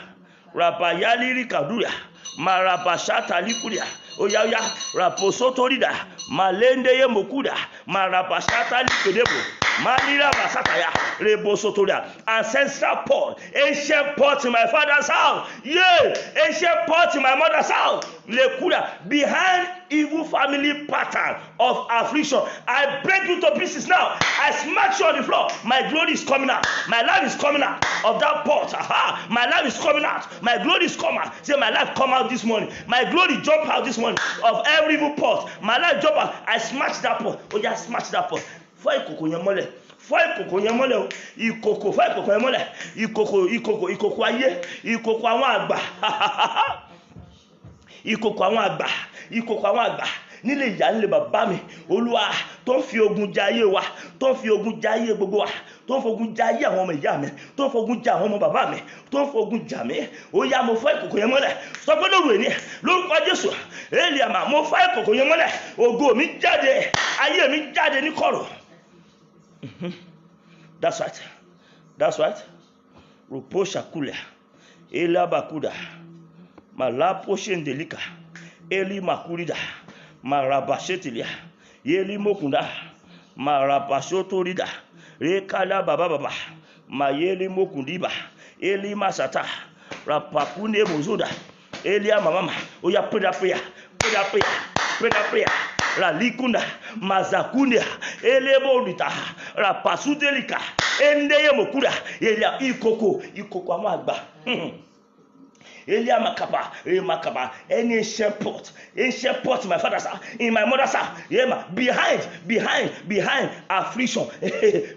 Speaker 1: Rabayali kaduya. Marabashata likudia. Oya raposotorida. Malende ye mokuda. Marabashata likedebo. Malira Basataya, Rebosotoria, ancestral pot, ancient pot in my father's house, ancient pot in my mother's house, Lekuda, behind evil family pattern of affliction. I break you to pieces now. I smash you on the floor. My glory is coming out. My life is coming out of that pot. Aha. My life is coming out. My glory is coming out. Say, my life come out this morning. My glory jump out this morning of every evil pot. My life jump out. I smash that pot. Oh yeah, smash that pot. Fire ìkòkò yẹn mọ́lẹ̀. Fire ìkòkò yẹn mọ́lẹ̀ o. Ìkòkò fire ìkòkò yẹn mọ́lẹ̀. Ìkòkò ayé. Ìkòkò àwọn àgbà. Ìkòkò àwọn àgbà. Ìkòkò àwọn àgbà. Nílé ìyá nílé bàbá mi. Olúwa tó ń fi ogun ja ayé wa. Tó ń fi ogun ja ayé gbogbo wa. Tó ń fogun ja ayé àwọn ọmọ ìyá mi. Tó ń fogun ja àwọn ọmọ bàbá mi. Tó ń fogun ja mi. Ó yá mo fọ́ ìkòkò yẹn mọ́lẹ̀. Sọ pé lóru èní lórúkọ Jésù. Eliama mo fọ́ ìkòkò yẹn mọ́lẹ̀. Ògo mi jáde. Ayé mi jáde ní kọ̀rọ̀. That's right. That's right. Rupo shakulia. Ela bakuda. Malapo shendelika. Eli makurida. Marabashetilia. Yeli mokunda. Marabashotorida. Rekala baba baba. Mayeli mokundiba. Eli masata. Rapakune mozuda. Elia mama. Oya pray that prayer. Pray that prayer. Pray that prayer. Ralikunda. Mazakunia. Eleborita. Rapasudelika. Endeye mokuda. Elia ikoko. Ikoko amagba. Elia Makaba, any ancient pot in my father's house, in my mother's house, behind affliction,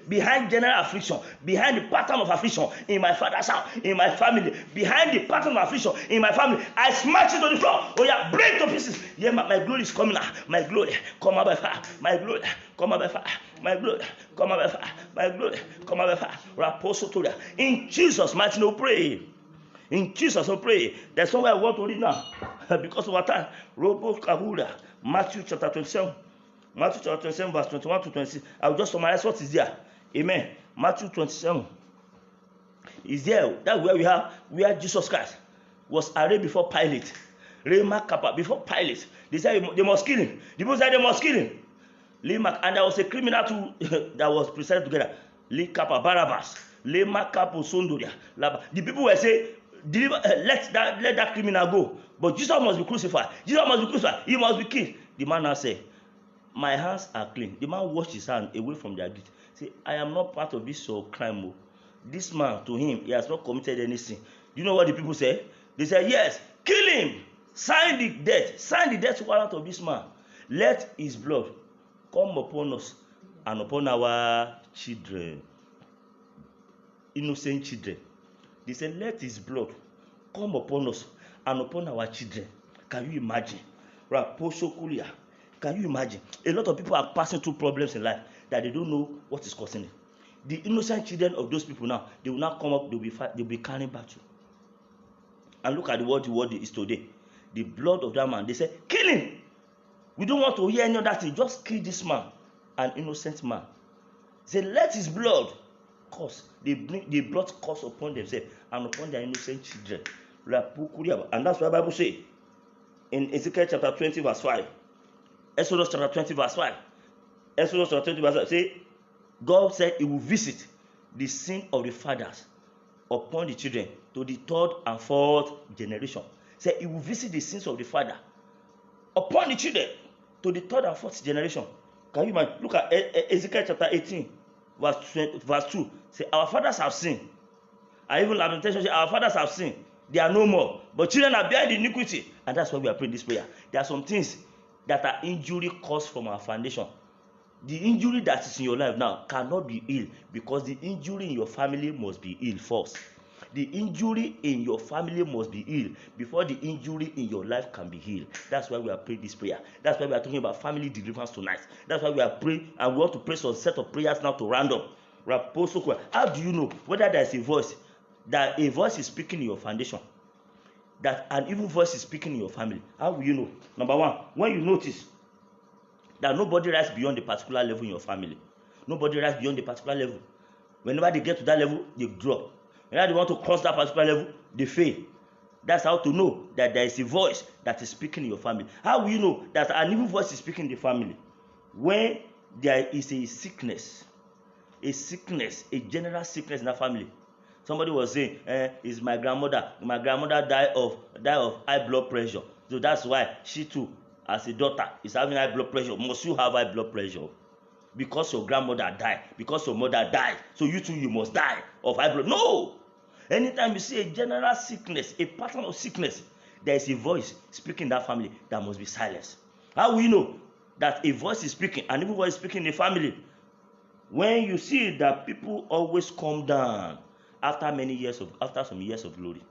Speaker 1: behind general affliction, behind the pattern of affliction in my father's house, in my family, behind the pattern of affliction in my family, I smash it on the floor. Oh yeah, break to pieces. Yeah, my glory is coming out. My glory, come out by fire. My glory, come out by fire. My glory, come out by fire. My glory, come out by fire. Raposotoria. In Jesus' mighty name, pray. In Jesus, I pray. That's what I want to read now. Because of our time. Robo Kahula. Matthew chapter 27. Matthew chapter 27, verse 21 to 26. I will just summarize what is there. Amen. Matthew 27. Is there. That's where Jesus Christ was arraigned before Pilate. Before Pilate. They said they must kill him. The people said they must kill him. And there was a criminal too that was presented together. Barabbas. The people were saying, let that criminal go. But Jesus must be crucified. Jesus must be crucified. He must be killed. The man now said, my hands are clean. The man washed his hands away from their guilt. Say, I am not part of this crime. This man, to him, he has not committed any sin. Do you know what the people say? They say, yes, kill him. Sign the death warrant of this man. Let his blood come upon us and upon our children. Innocent children. They said, let his blood come upon us and upon our children. Can you imagine? Can you imagine? A lot of people are passing through problems in life that they don't know what is causing it. The innocent children of those people now, they will not come up, they'll be carrying battle. And look at the word is today. The blood of that man. They say, kill him. We don't want to hear any other thing. Just kill this man, an innocent man. They say, let his blood curse. They brought curse upon themselves and upon their innocent children. And that's what the Bible says in Ezekiel chapter 20 verse 5. Exodus chapter 20 verse 5. Exodus chapter 20 verse 5. Say, God said he will visit the sin of the fathers upon the children to the third and fourth generation. Say he will visit the sins of the father upon the children to the third and fourth generation. Can you imagine? Look at Ezekiel chapter 18 verse 2. Say, our fathers have sinned. And even Lamentation say, our fathers have sinned. They are no more. But children are behind iniquity. And that's why we are praying this prayer. There are some things that are injury caused from our foundation. The injury that is in your life now cannot be healed because the injury in your family must be healed first. The injury in your family must be healed before the injury in your life can be healed. That's why we are praying this prayer. That's why we are talking about family deliverance tonight. That's why we are praying, and we want to pray some set of prayers now to round up. How do you know whether there is a voice, that a voice is speaking in your foundation, that an evil voice is speaking in your family? How will you know? Number one, when you notice that nobody rises beyond a particular level in your family. Nobody rises beyond a particular level. Whenever they get to that level, they drop. Whenever they want to cross that particular level, they fail. That's how to know that there is a voice that is speaking in your family. How will you know that an evil voice is speaking in the family? When there is a sickness, a sickness, a general sickness in that family. Somebody was saying, it's my grandmother. My grandmother died of high blood pressure. So that's why she too, as a daughter, is having high blood pressure. Must you have high blood pressure? Because your grandmother died, because your mother died, so you too, you must die of high blood. No! Anytime you see a general sickness, a pattern of sickness, there is a voice speaking in that family that must be silenced. How will you know that a voice is speaking and even voice is speaking in the family? When you see that people always come down after some years of glory,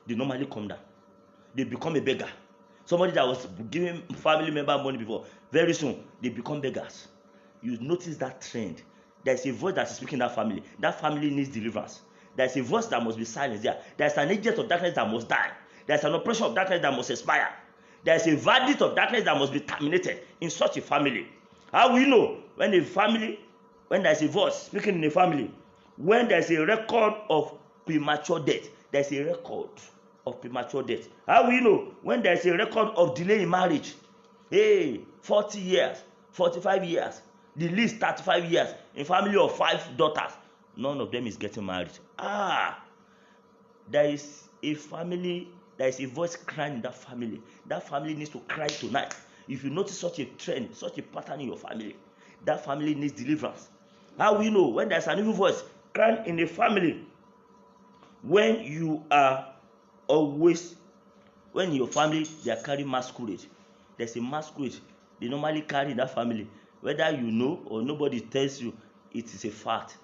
Speaker 1: they normally come down. They become a beggar. Somebody that was giving family member money before, very soon they become beggars. You notice that trend. There's a voice that is speaking in that family. That family needs deliverance. There's a voice that must be silenced there. There's an agent of darkness that must die. There's an oppression of darkness that must expire. There's a verdict of darkness that must be terminated in such a family. How will you know when there's a voice speaking in a family, when there's a record of premature death? There's a record of premature death. How will you know when there's a record of delay in marriage? 40 years, 45 years, the least 35 years, a family of 5 daughters, none of them is getting married. There is a family, there is a voice crying in that family. That family needs to cry tonight. If you notice such a trend, such a pattern in your family, that family needs deliverance. How will you know when there's an evil voice crying in a family? When you are always, when your family, they are carrying masquerade. There's a masquerade they normally carry in that family. Whether you know or nobody tells you, it is a fact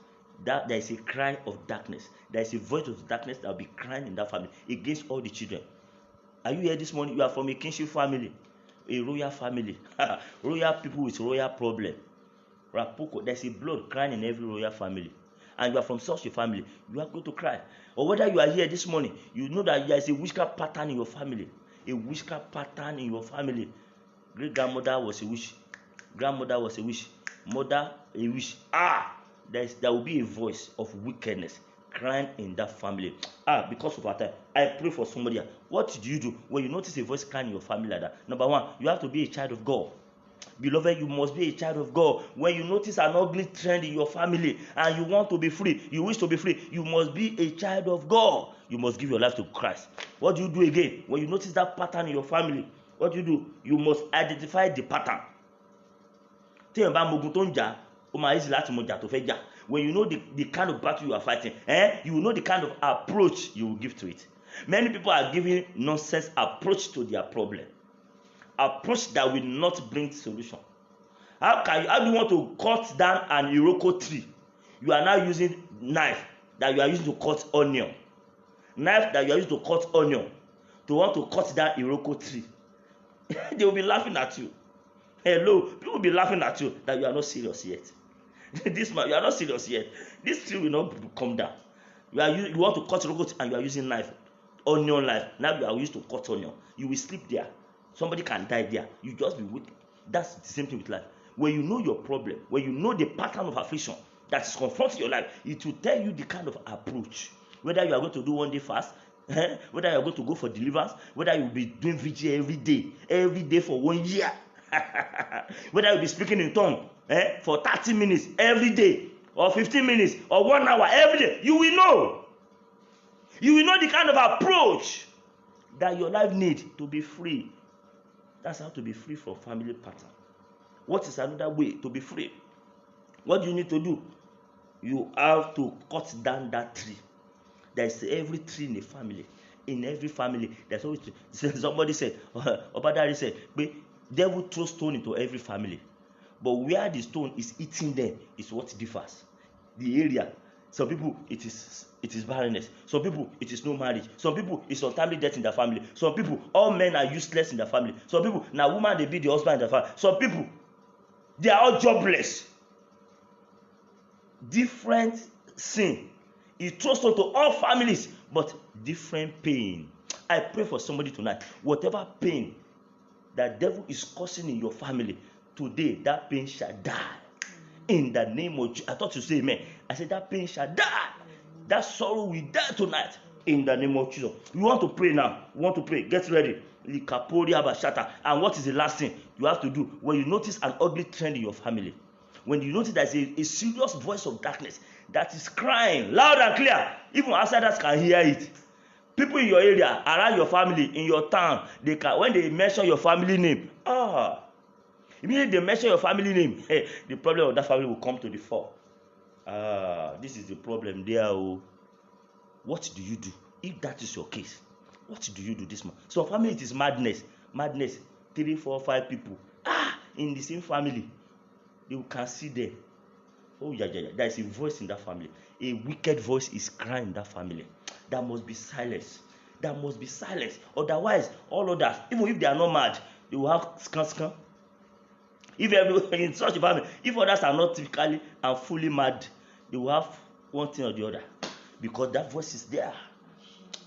Speaker 1: that there is a cry of darkness. There is a voice of darkness that will be crying in that family against all the children. Are you here this morning? You are from a kinship family, a royal family, royal people with royal problem. There's a blood crying in every royal family. And you are from such a family, you are going to cry. Or whether you are here this morning, you know that there is a witchcraft pattern in your family. A witchcraft pattern in your family. Great grandmother was a witch. Grandmother was a witch. Mother a witch. There will be a voice of wickedness crying in that family. Because of our time, I pray for somebody here. What do you do when you notice a voice crying in your family like that? Number one, you have to be a child of God. Beloved, you must be a child of God. When you notice an ugly trend in your family and you want to be free, you wish to be free, you must be a child of God. You must give your life to Christ. What do you do again? When you notice that pattern in your family, what do you do? You must identify the pattern. When you know the kind of battle you are fighting, you will know the kind of approach you will give to it. Many people are giving nonsense approach to their problem. Approach that will not bring solution. How do you want to cut down an iroko tree? You are now using knife that you are using to cut onion. Knife that you are using to cut onion. To want to cut down iroko tree. They will be laughing at you. Hello, people will be laughing at you that you are not serious yet. This man, you are not serious yet. This tree will not come down. You want to cut iroko tree and you are using knife, onion knife. Now you are used to cut onion. You will sleep there. Somebody can die there. You just be weak. That's the same thing with life. When you know your problem, when you know the pattern of affliction that is confronting your life, it will tell you the kind of approach. Whether you are going to do one day fast, whether you are going to go for deliverance, whether you will be doing vigil every day for 1 year, whether you will be speaking in tongues for 30 minutes every day, or 15 minutes, or 1 hour every day, you will know. You will know the kind of approach that your life needs to be free. That's how to be free from family pattern. What is another way to be free? What do you need to do? You have to cut down that tree. There's every tree in a family. In every family, there's always tree. Somebody said, Obadari said, devil throws stone into every family. But where the stone is eating them is what differs. The area. Some people, it is barrenness. Some people, it is no marriage. Some people, it's untimely death in their family. Some people, all men are useless in their family. Some people, now woman, they be the husband in their family. Some people, they are all jobless. Different sin. It throws to all families, but different pain. I pray for somebody tonight. Whatever pain that devil is causing in your family, today that pain shall die. In the name of Jesus. I thought you say amen. I said that pain shall die. That sorrow will die tonight. In the name of Jesus. You want to pray now. You want to pray. Get ready. And what is the last thing you have to do when you notice an ugly trend in your family? when you notice there's a serious voice of darkness that is crying loud and clear, even outsiders can hear it. People in your area, around your family, in your town, they can, when they mention your family name, immediately they mention your family name, the problem of that family will come to the fore. This is the problem there. What do you do if that is your case? What do you do this month? So family, it is madness. 3, 4, 5 people in the same family, you can see them. There is a voice in that family. A wicked voice is crying in that family. That must be silenced. Otherwise, all others, even if they are not mad, they will have scan. If everybody in such a family, if others are not typically and fully mad, they will have one thing or the other, because that voice is there.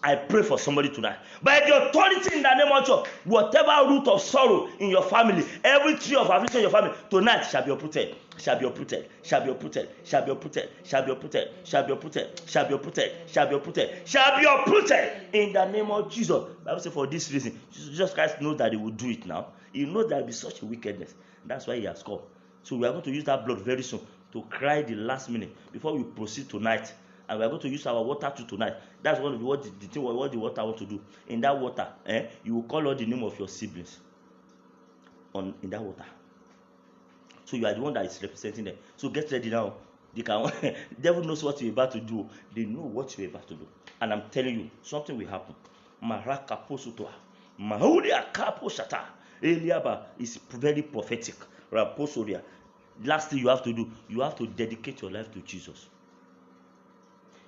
Speaker 1: I pray for somebody tonight. By the authority in the name of Jesus, whatever root of sorrow in your family, every tree of affliction in your family, tonight shall be uprooted. Shall be uprooted. Shall be uprooted. Shall be uprooted. Shall be uprooted. Shall be uprooted. Shall be uprooted. Shall be uprooted. Shall be uprooted in the name of Jesus. Bible says for this reason, Jesus Christ knows that He will do it now. He knows there will be such a wickedness. That's why He has come. So we are going to use that blood very soon to cry the last minute before we proceed tonight. And we are going to use our water tonight. That's what the water want to do. In that water, you will call out the name of your siblings in that water. So you are the one that is representing them. So get ready now. The devil knows what you're about to do. They know what you're about to do. And I'm telling you, something will happen. Marakaposutoa. Mahulia kaposhata. Eliaba is very prophetic. Raposoria. Last thing you have to do, you have to dedicate your life to Jesus.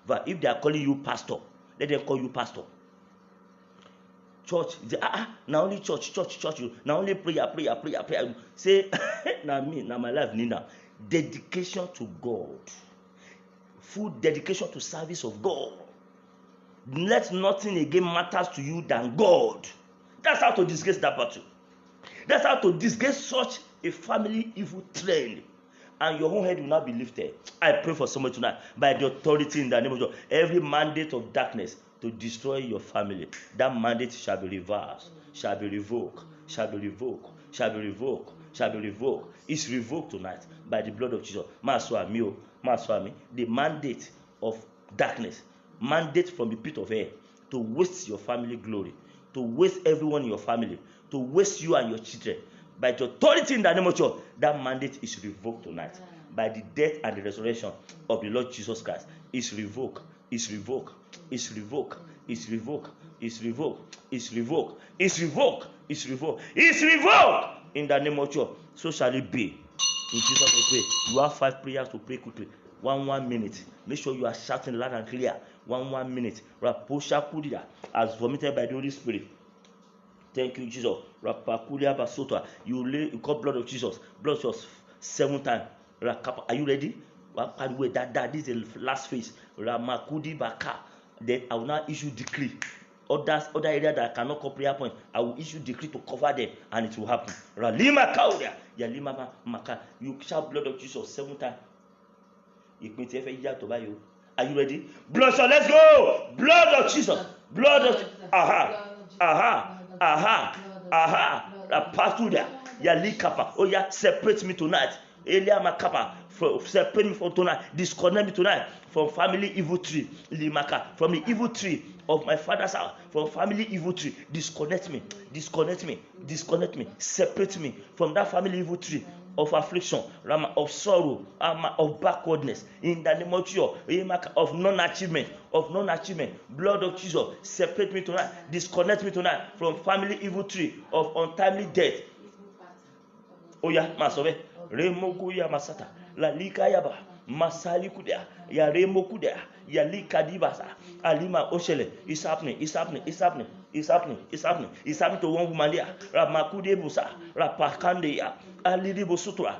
Speaker 1: But if they are calling you pastor, let them call you pastor. Church, now only church. Now only prayer. Say, now my life, Nina. Dedication to God. Full dedication to service of God. Let nothing again matters to you than God. That's how to disgrace that battle. That's how to disgrace such a family evil trend. And your own head will not be lifted. I pray for somebody tonight, by the authority in the name of God, every mandate of darkness to destroy your family, that mandate shall be reversed, shall be revoked. It's revoked tonight by the blood of Jesus. Maswami, the mandate of darkness, mandate from the pit of hell to waste your family glory, to waste everyone in your family, to waste you and your children. By the authority in the name of Jesus, that mandate is revoked tonight. By the death and the resurrection of the Lord Jesus Christ, it's revoked. It's revoked. It's revoked. It's revoked. It's revoked. It's revoked. It's revoked. It's revoked. It's revoked in the name of Jesus. So shall it be. In Jesus' name, pray. You have 5 prayers to pray quickly. 1 minute. Make sure you are shouting loud and clear. 1 minute. Raposha Kudia, as vomited by the Holy Spirit. Thank you, Jesus. Rapakulia Basota. You call blood of Jesus. Blood of Jesus 7 times. Are you ready? That is the last phase. Ramakudi Baka. Then I will now issue decree. Other areas that cannot call prayer point, I will issue decree to cover them, and it will happen. Ralima Kaudia. Yalima Maka. You shout blood of Jesus 7 times. Are you ready? Blood, so let's go. Blood of Jesus. Blood of Patuda. Yalikapa. Oh yeah, separate me tonight. Elia Makapa. Separate me from tonight. Disconnect me tonight from family evil tree. Limaka. From the evil tree of my father's house. From family evil tree. Disconnect me. Separate me from that family evil tree of affliction, of sorrow, of backwardness, in the name of Jesus, of non-achievement, blood of Jesus, separate me tonight, disconnect me tonight from family evil tree of untimely death. Oh yeah, Masove, Remokuya Masata, La Likayaba, Masali Kudia, Ya Remokudia, Ya Likadibasa, Alima Oshele, it's happening to one woman there, Ramakude Busa, Rapakandeya, Alidibo Sutra.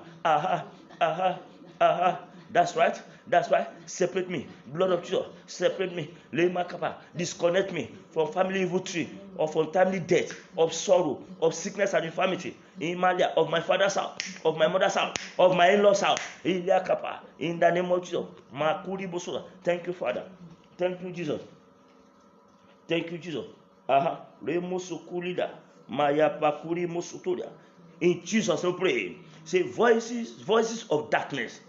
Speaker 1: That's right. Separate me. Blood of Jesus. Separate me. Lema Kappa. Disconnect me from family evil tree of untimely death, of sorrow, of sickness and infirmity. In Malia, of my father's house, of my mother's house, of my in-laws' house. Ilia Kappa. In the name of Jesus. Makudi Bosura. Thank you, Father. Thank you, Jesus. Remosukulida. Maya Pakuri Mosuturia. In Jesus' name, pray. Say voices of darkness.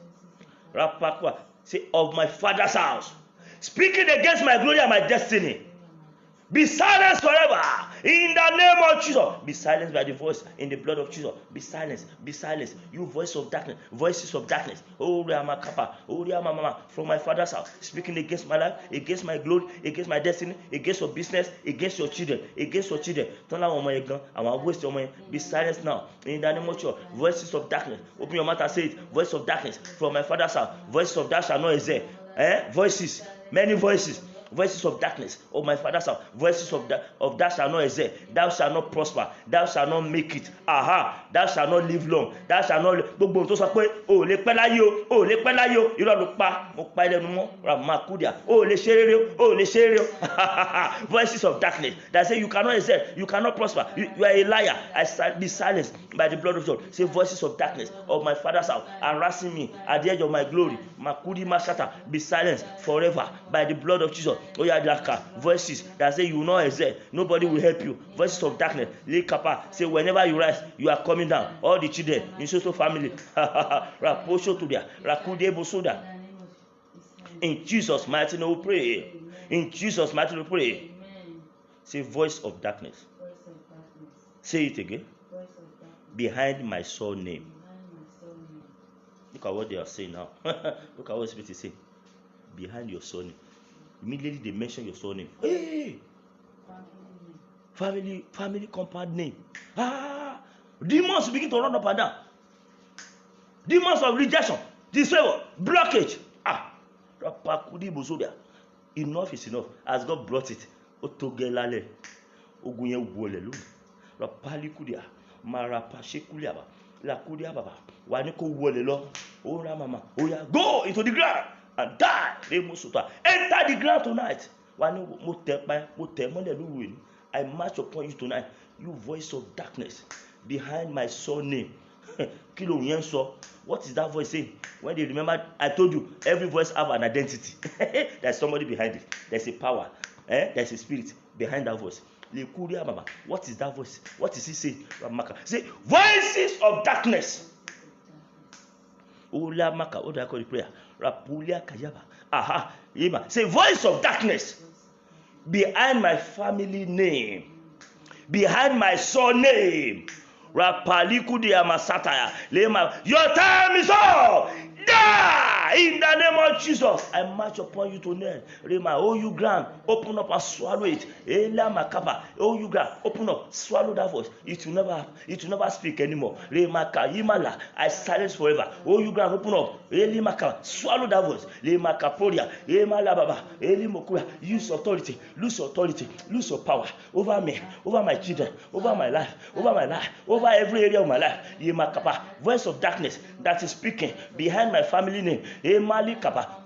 Speaker 1: Rapakwa. Say of my father's house, speaking against my glory and my destiny. Be silenced forever in the name of Jesus. Be silenced by the voice in the blood of Jesus. Be silenced. Be silenced. You voices of darkness. Oh, Ramakapa, oh, Ramama, from my father's house, speaking against my life, against my glory, against my destiny, against your business, against your children, Turn on my gun. I want to waste your money. Be silenced now in the name of Jesus. Voices of darkness. Open your mouth and say it. Voice of darkness from my father's house. Voices of darkness shall not exist. Voices, many voices. Voices of darkness of my father's house, voices of that shall not exist. Thou shalt not prosper, thou shalt not make it. Thou shalt not live long, thou shalt not. Gbogbo tó sọ pé o lè pẹ́ láyé o lè pẹ́ láyé o, irọ́ ló pa, mo pa ẹlẹ́nu mọ́, Ramakudia, o lè ṣe rere o. Voices of darkness that say you cannot exist, you cannot prosper, you are a liar. I be silenced by the blood of God. Say voices of darkness of my father's house harassing me at the edge of my glory. Makudi Mashata, be silenced forever by the blood of Jesus. Voices that say you will not exist, nobody will help you. Voices of darkness, say whenever you rise, you are coming down. All the children in social family, in Jesus' mighty name we pray. In Jesus' mighty name we pray. Say voice of darkness. Say it again. Behind my surname. Look at what they are saying now. Look at what the Spirit is saying. Behind your surname. Immediately they mention your surname. Hey! Family compound name. Demons begin to run up and down. Demons of rejection, disfavor, blockage. Enough is enough. As God brought it. Otogelale. Ogunye wole lu. Rapali kudia. Marapashe kuliaba. La kudia baba. Waniko wole lo. Ora mama. Oya. Go into the ground and die. Enter the ground tonight. I march upon you tonight. You voice of darkness behind my surname. What is that voice saying? When they remember, I told you, every voice have an identity. There's somebody behind it. There's a power. There's a spirit behind that voice. What is that voice? What is he saying? Say, voices of darkness. What do I call the prayer? Rapulia Kayaba. Say, voice of darkness behind my family name, behind my surname. Rapalikudia Masataya. Your time is up. Die in the name of Jesus. I march upon you tonight. Oh, you ground, open up and swallow it. Oh, you ground, open up, swallow that voice. It will never speak anymore. I silence forever. Oh, you ground, open up. Swallow that voice. Use authority, lose your power over me, over my children, over my life, over every area of my life. Voice of darkness that is speaking behind my family name,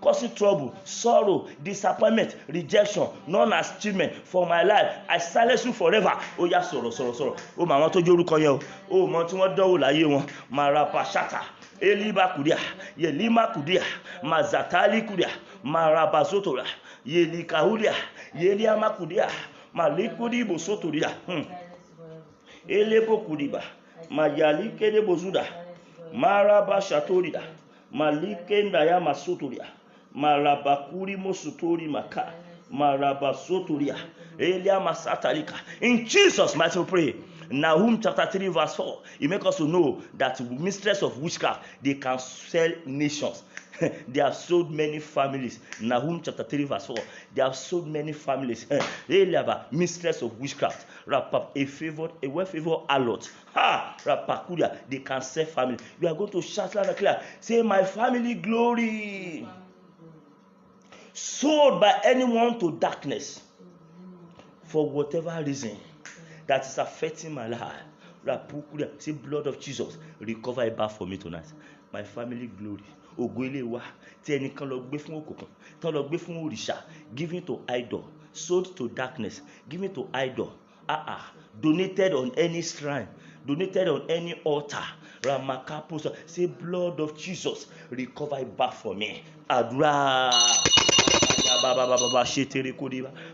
Speaker 1: causing trouble, sorrow, disappointment, rejection, non-achievement for my life. I silence you forever. Oh, yeah, sorrow. Oh, my want to do you. Oh, my want to do Marapashata, Eliba Kudia, Yelima Kudia, Mazatali Kudia, Marabazotora, Yelikahulia, Yeliama Kudia, Malikudi Bosoturia, Elepo Kudiba, Mayali Kede Bozuda, Marabashatorida. Malikenda ya masuturia, marabakuri mosutori maka, marabasoturia, elia masatalika. In Jesus' mighty name we pray. Nahum chapter 3 verse 4. It makes us to know that mistress of witchcraft, they can sell nations. They have sold many families. Nahum chapter 3 verse 4. They have sold many families. Mistress of witchcraft. A well-favored harlot. Rapakuria. They can sell family. You are going to shout loud and clear. Say, my family glory. Sold by anyone to darkness. For whatever reason that is affecting my life. Rapakuria. Say, blood of Jesus. Recover it back for me tonight. My family glory. Ogwelewa, tí ẹnìkan lọ gbé fún òkùnkùn, tán lọ gbé fún òrìṣà, giving to idol, sold to darkness, giving to idol, donated on any shrine, donated on any altar. Ramakapo, say blood of Jesus, recover it back for me. Adra.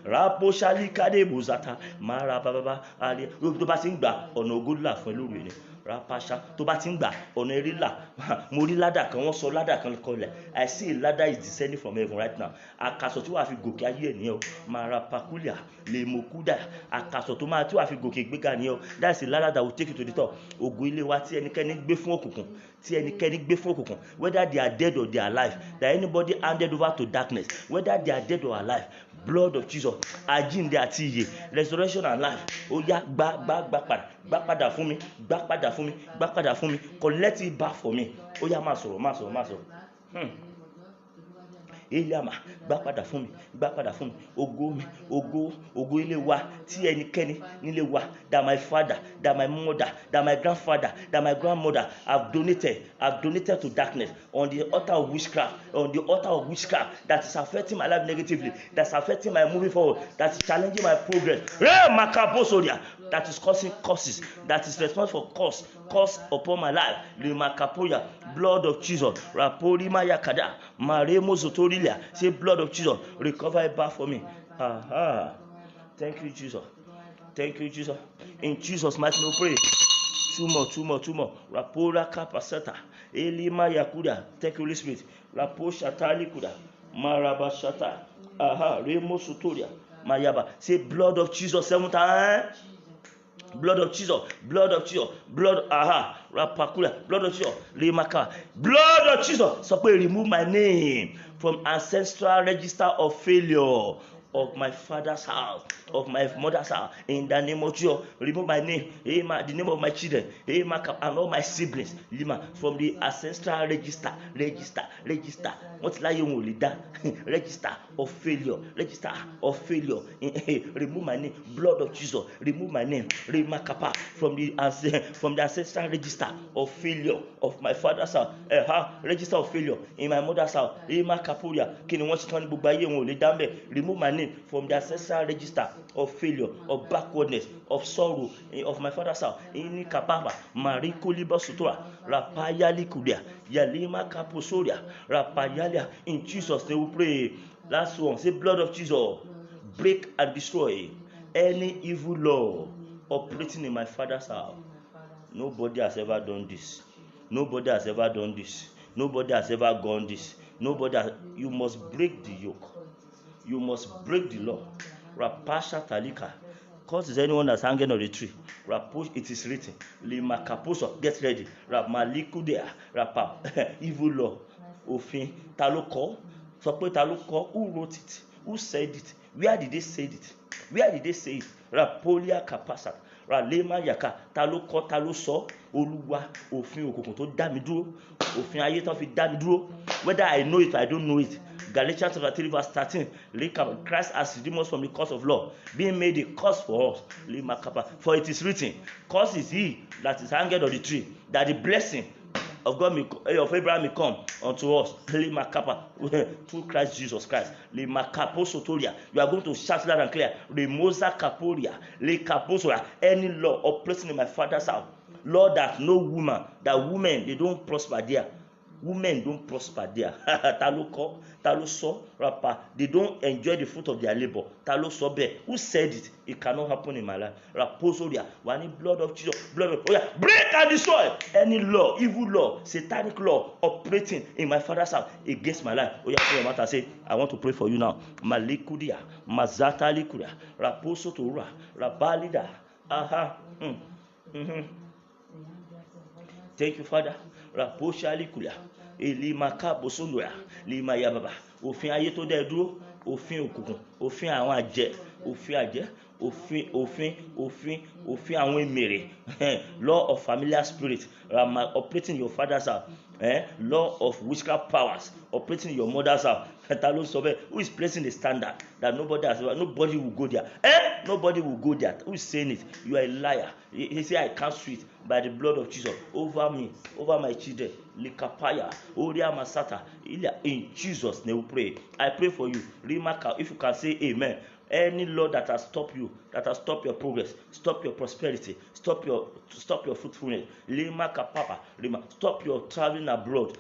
Speaker 1: rapo shalikade buzata mara baba ali tó bá ti ń gbà ọ̀nà ògo là fún lórí ni rapasha tó bá ti ń gbà ọ̀nà eré là mo rí ládà kan wọ́n sọ ládà kan kọlẹ̀ I see a ladder is descending from heaven right now àkàsọ̀ tí wàá fi gòkè ayé ẹ̀ nìyẹn o mara pakulia lè mo kúdà àkàsọ̀ tó máa tí wàá fi gòkè gbéga nìyẹn o that's a ladder that will take you to the top ògo ilé wa tí ẹnikẹ́ni gbé fún òkùnkùn whether they are dead or they are alive that anybody handed over to darkness whether they are dead or alive blood of Jesus àjíǹde àti ìyè resurrection and life ó yá gbá padà fún mi collect it back for me ó yá má sọ̀rọ̀ Eliama gbà padà fún mi ògo ilé wa tí ẹnikẹ́ni nílé wa that my father that my mother that my grandfather that my grandmother have donated to darkness on the altar of witchcraft that is affecting my life negatively, that's affecting my moving forward, that is challenging my progress. That is causing curses, that is responsible for curse upon my life. Blood of Jesus. Say blood of Jesus, recover it back for me. Thank you, Jesus. In Jesus' mighty name, pray. Two more. Rapora kapasata. Elima yakuda. Thank you, Holy Spirit. Rapo shatali kuda. Marabashata. Remo sutoria. Mayaba. Say blood of Jesus 7 times. Blood of Jesus. Rapakula. Blood of Jesus. Rimaka. Blood of Jesus. So remove my name from ancestral register of failure of my father's house, of my mother's house, in the name of Jesus. Remove my name, the name of my children, and all my siblings, from the ancestral register. Register of failure. Remove my name, blood of Jesus. Remove my name, from the ancestral register of failure of my father's house, register of failure in my mother's house. Remove my name from the ancestral register of failure, of backwardness, of sorrow of my father's house. In Kapapa, Mariko Libasutora, Rapaya Likudia, Yalima Kaposoria, Rapayalia. In Jesus' name we pray. Last one, say blood of Jesus, break and destroy any evil law operating in my father's house. Nobody has ever done this. Nobody has ever gone this. You must break the yoke. You must break the law. Rapasha talika. Cause is anyone that's hanging on the tree. Rapush, it is written. Lima kaposo, get ready. Rapmaliku there. Rapa, evil law. Ofin, taloko. Sopo taloko. Who wrote it? Who said it? Where did they say it? Rapolia kapasa. Ralema yaka. Taloko taloso. Oluwa. Ofin òkùnkùn tó dá mi dúró. Ofin ayé tó fi dá mi dúró. Whether I know it or I don't know it. Galatians chapter 3 verse 13. Christ has redeemed us from the curse of law, being made a curse for us. For it is written, curse is he that is hanged on the tree, that the blessing of God of Abraham may come unto us through Christ Jesus Christ. You are going to shout loud and clear. Any law operating in my father's house, Lord, that no woman, that women, they don't prosper there. Women don't prosper there. They don't enjoy the fruit of their labor. Who said it? It cannot happen in my life. Blood of Jesus. Break and destroy any law, evil law, satanic law operating in my father's house against my life. Say, I want to pray for you now. Malikudia, Mazata Likudia, Raposo Tora, Rabalida. Thank you, Father. Raposha Likulia. Elimaka bosondoya lima yababa òfin ayé tó dẹ dúró òfin òkùnkùn òfin àwọn àjẹ́ òfin àwọn èmèrè law of familiar spirit operating in your father's house, law of witchcraft powers operating in your mother's house. Who is placing the standard that nobody will go there? Nobody will go there. Who is saying it? You are a liar. He said, I cancel it by the blood of Jesus over me, over my children. Likapaya, Oria Masata. In Jesus' name we pray. I pray for you. If you can say amen. Any law that has stopped you, that has stopped your progress, stop your prosperity, stop your fruitfulness, lima kapapa, stop your traveling abroad,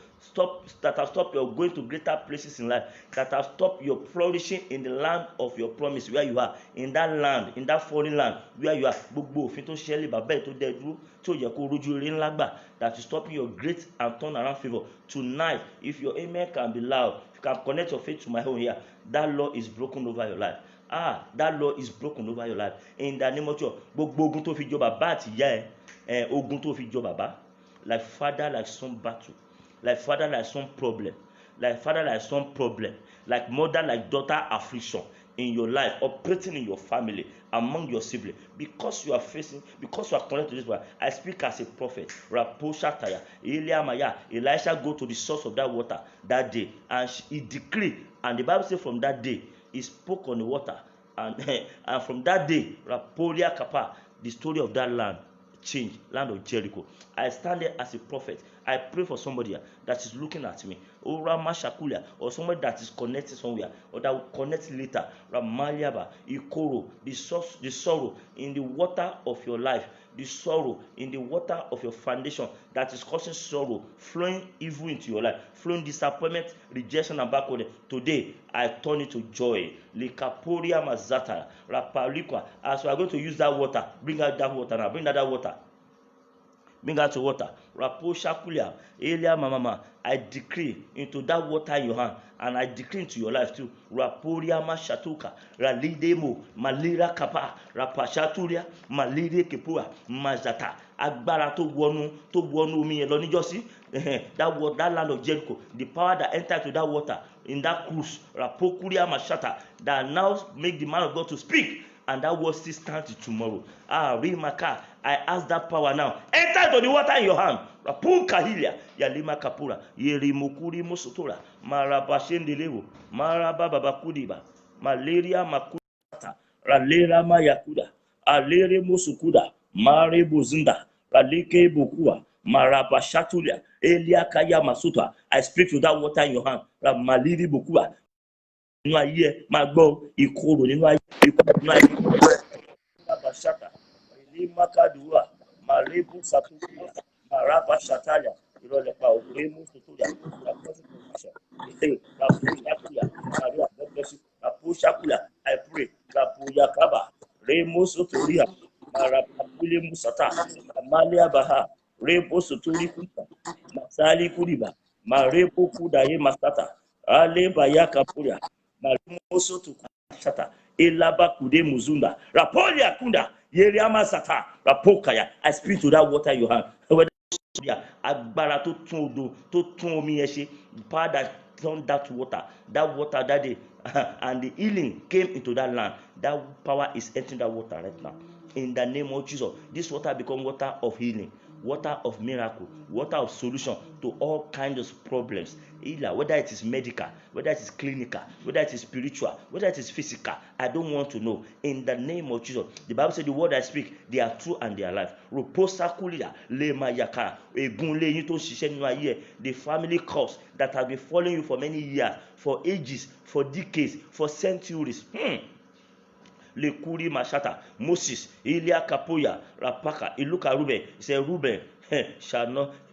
Speaker 1: that has stopped your going to greater places in life, that has stopped your flourishing in the land of your promise where you are, in that land, in that foreign land where you are. Gbogbo òfin tó ṣẹlẹ̀ bàbá ẹ̀ tó dẹ dúró tí ó yẹ kó rojú eré ńlá gbà, that is stopping your great and turn around favor tonight. If your amen can be loud, if you can connect your faith to my own here, that law is broken over your life. That law is broken over your life in the name of Jesus. Gbogbo ogun tó fi jọ bàbá àti ìyá ẹ, ogun tó fi jọ bàbá, like father like son battle, like father like son problem, like father like son problem, like mother like daughter affliction in your life, operating in your family, among your siblings, because you are connected to this one. I speak as a prophet. Raposha Taya, Eliamaya, Elisha go to the source of that water that day, and he decreed, and the Bible says from that day he spoke on the water, and and from that day, Rapolia Kappa, the story of that land changed, land of Jericho. I stand there as a prophet. I pray for somebody that is looking at me, or Ramashakulia, or somebody that is connected somewhere, or that will connect later. Ramaliaba, Ikoro, the sorrow in the water of your life, the sorrow in the water of your foundation that is causing sorrow, flowing evil into your life, flowing disappointment, rejection, and backward. Today, I turn it to joy. Likaporia Mazata, Rapalikwa. As we are going to use that water, bring out that water now. Bring out that water. Bring out your water. Raposha Kulia, Elia Mama. I decree into that water in your hand, and I decree into your life too. Raporia Mashatuka, Ralidemo, Malira Kapa, Rapashaturia, Malire Kepua, Mazata. Agbára tó wọnú omi yẹn lọ níjọ́sí, that land of Jericho, the power that entered to that water in that cruise, Rapokuria Mashata, that now make the man of God to speak, and that word still stands tomorrow. Rimaka, I ask that power now, enter to the water in your hand. Rapunka hilia, Yalima Kapura, Yerimukuri Musutura, Marabashendelevo, Marababakudiba, Malaria Makuta, Ralera Mayakuda, Alere Musukuda, Mare Buzunda, Ralike Bukua, Marabashatulia, Elia Kaya Masuta. I speak to that water in your hand. Ramaliri Bukua. Nínú ayé máa gbọ́ ìkorò nínú ayé, ìkorò nínú ayé. Marabashata, Elimakadua, Marebu Satulia, Marabashatalia, Irolepa, Oremu Sutulia, Raposi Position, Rapushakulia, Maria, God bless you, Rapushakulia. I pray, Rapuya Kaba, Remo Sotulia, Marapule Musata, Amalia Baha, Rebo Soturi Kuta, Masali Kudiba, Marepo Kudaye Masata, Ale Bayaka Puria, Marimo Sotu Shata, Elaba Kude Muzunda, Rapolia Kunda, Yeriama Sata, Rapokaya. I speak to that water you have. Agbára tó tún odò, tó tún omi yẹn ṣe, power that turned that water that day, and the healing came into that land. That power is entering that water right now. In the name of Jesus, this water become water of healing, water of miracle, water of solution to all kinds of problems, whether it is medical, whether it is clinical, whether it is spiritual, whether it is physical. I don't want to know. In the name of Jesus, the Bible said the word I speak, they are true and they are life. The family curse that has been following you for many years, for ages, for decades, for centuries. Lekuri Mashata, Moses, Elia Kapoya, Rapaka, Iluka Ruben. He said,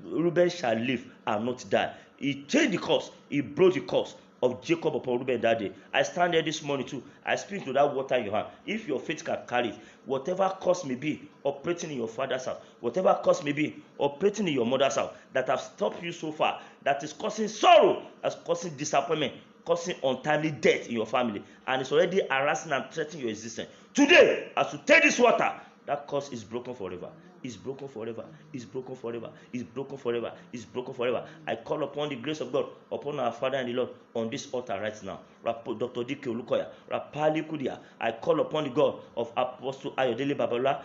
Speaker 1: Ruben shall live and not die. He changed the course, he broke the course of Jacob upon Ruben that day. I stand there this morning too. I speak to that water in your hand. If your faith can carry it, whatever cause may be operating in your father's house, whatever cause may be operating in your mother's house that have stopped you so far, that is causing sorrow, that's causing disappointment, causing untimely death in your family, and it's already harassing and threatening your existence. Today, as you take this water, that curse is broken forever. It's broken forever. It's broken forever. It's broken forever. It's broken forever. I call upon the grace of God upon our Father and the Lord on this altar right now. Dr. Dike Olukoya, Rapali Kudia. I call upon the God of Apostle Ayodele Babala.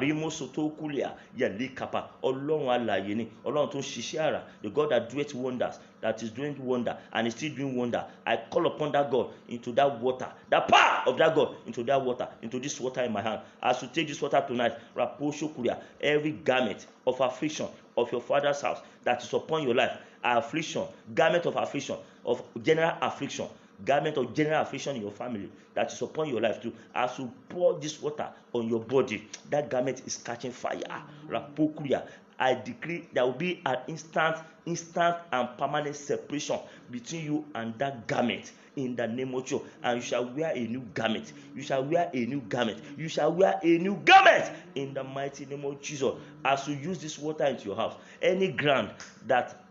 Speaker 1: Rimo Soto Kulia, Yali Kappa, Ọlọ́run alààyè ni, Ọlọ́run tó ń ṣiṣẹ́ àrà, the God that doeth wonders, that is doing wonder and is still doing wonder. I call upon that God into that water, the power of that God into that water, into this water in my hand. As you take this water tonight, Raposho Kuria, every garment of affliction of your father's house that is upon your life, affliction, garment of affliction, of general affliction, garment of general affliction in your family that is upon your life too. As you pour this water on your body, that garment is catching fire. Rapokuria. I decree there will be an instant and permanent separation between you and that garment in the name of Jesus. And you shall wear a new garment. You shall wear a new garment. You shall wear a new garment in the mighty name of Jesus. As you use this water into your house, any ground that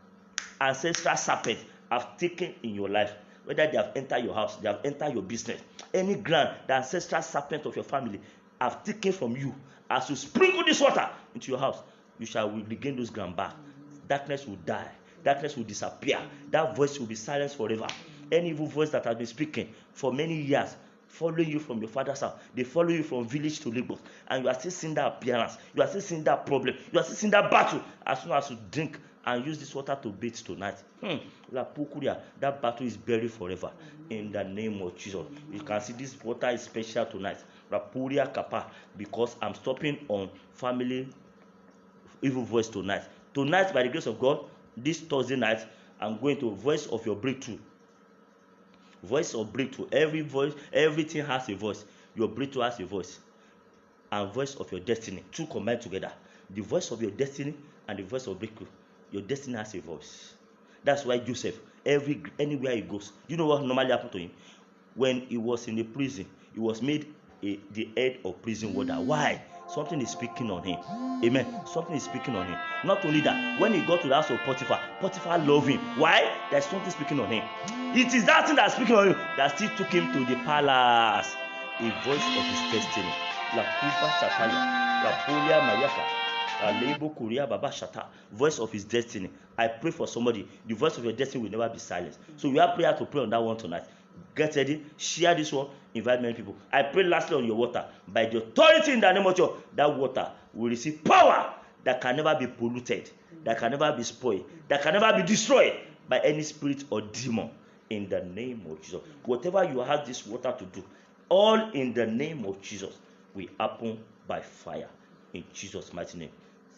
Speaker 1: ancestral serpents have taken in your life, whether they have entered your house, they have entered your business, any ground the ancestral serpent of your family have taken from you, as you sprinkle this water into your house, you shall regain those ground back. Darkness will die. Darkness will disappear. That voice will be silenced forever. Any evil voice that has been speaking for many years, following you from your father's house, they follow you from village to Lagos, and you are still seeing that appearance, you are still seeing that problem, you are still seeing that battle. As soon as you drink and use this water to bathe tonight, that battle is buried forever in the name of Jesus. You can see this water is special tonight, Rapuria Kappa, because I'm stopping on family evil voice tonight. Tonight, by the grace of God, this Thursday night, I'm going to voice of your breakthrough. Voice of breakthrough. Every voice, everything has a voice. Your breakthrough has a voice, and voice of your destiny. Two combined together. The voice of your destiny and the voice of breakthrough. Your destiny has a voice. That's why Joseph, anywhere he goes, you know what normally happened to him? When he was in the prison, he was made the head of prison warder. Why? Something is speaking on him. Amen. Something is speaking on him. Not only that, when he got to the house of Potiphar, Potiphar loved him. Why? There's something speaking on him. It is that thing that's speaking on him that still took him to the palace. A voice of his destiny. La Kuba Shataya, La Polia Mayaka, Alebo Korea Baba Shata. Voice of his destiny. I pray for somebody. The voice of your destiny will never be silenced. So we have prayer to pray on that one tonight. Get ready, share this one, invite many people. I pray lastly on your water. By the authority in the name of Jesus, that water will receive power that can never be polluted, that can never be spoiled, that can never be destroyed by any spirit or demon. In the name of Jesus. Whatever you have this water to do, all in the name of Jesus, will happen by fire. In Jesus' mighty name.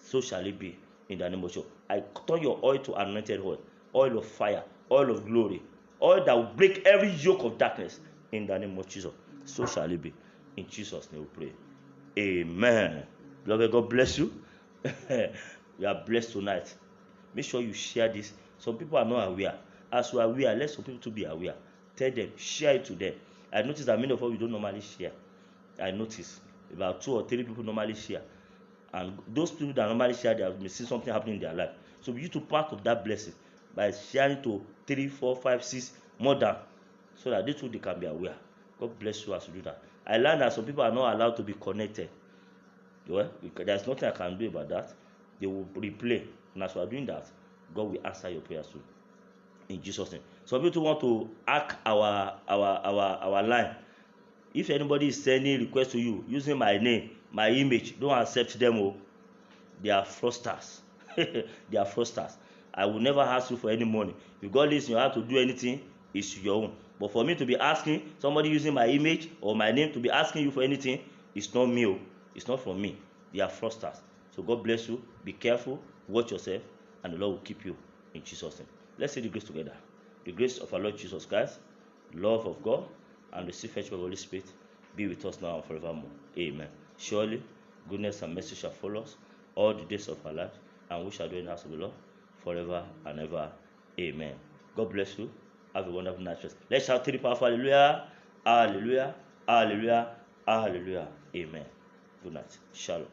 Speaker 1: So shall it be in the name of Jesus. I turn your oil to anointed oil, oil of fire, oil of glory, oil that will break every yoke of darkness in the name of Jesus. So shall it be. In Jesus' name we pray. Amen. Beloved, God bless you. We are blessed tonight. Make sure you share this. Some people are not aware. As you are aware, let some people to be aware. Tell them, share it to them. I notice that many of us, we don't normally share. I notice about 2 or 3 people normally share. And those people that normally share, they have seen something happening in their life. So we need to part of that blessing by sharing to 3, 4, 5, 6, more than, so that they can be aware. God bless you as you do that. I learned that some people are not allowed to be connected. Well, there's nothing I can do about that. They will replay. And as we are doing that, God will answer your prayers soon. In Jesus' name. Some people want to hack our line. If anybody is sending requests to you using my name, my image, don't accept them. They are fraudsters. They are fraudsters. I will never ask you for any money. If God leads you how to do anything, it's your own. But for me to be asking somebody using my image or my name to be asking you for anything, it's not me. It's not from me. They are fraudsters. So God bless you. Be careful. Watch yourself. And the Lord will keep you in Jesus' name. Let's say the grace together. The grace of our Lord Jesus Christ, love of God, and the sweet fellowship of the Holy Spirit be with us now and forevermore. Amen. Surely, goodness and mercy shall follow us all the days of our life, and we shall dwell in the house of the Lord forever and ever. Amen. God bless you. Have a wonderful night. Let's shout 3 powerful hallelujah, hallelujah, hallelujah, hallelujah. Amen. Good night. Shalom.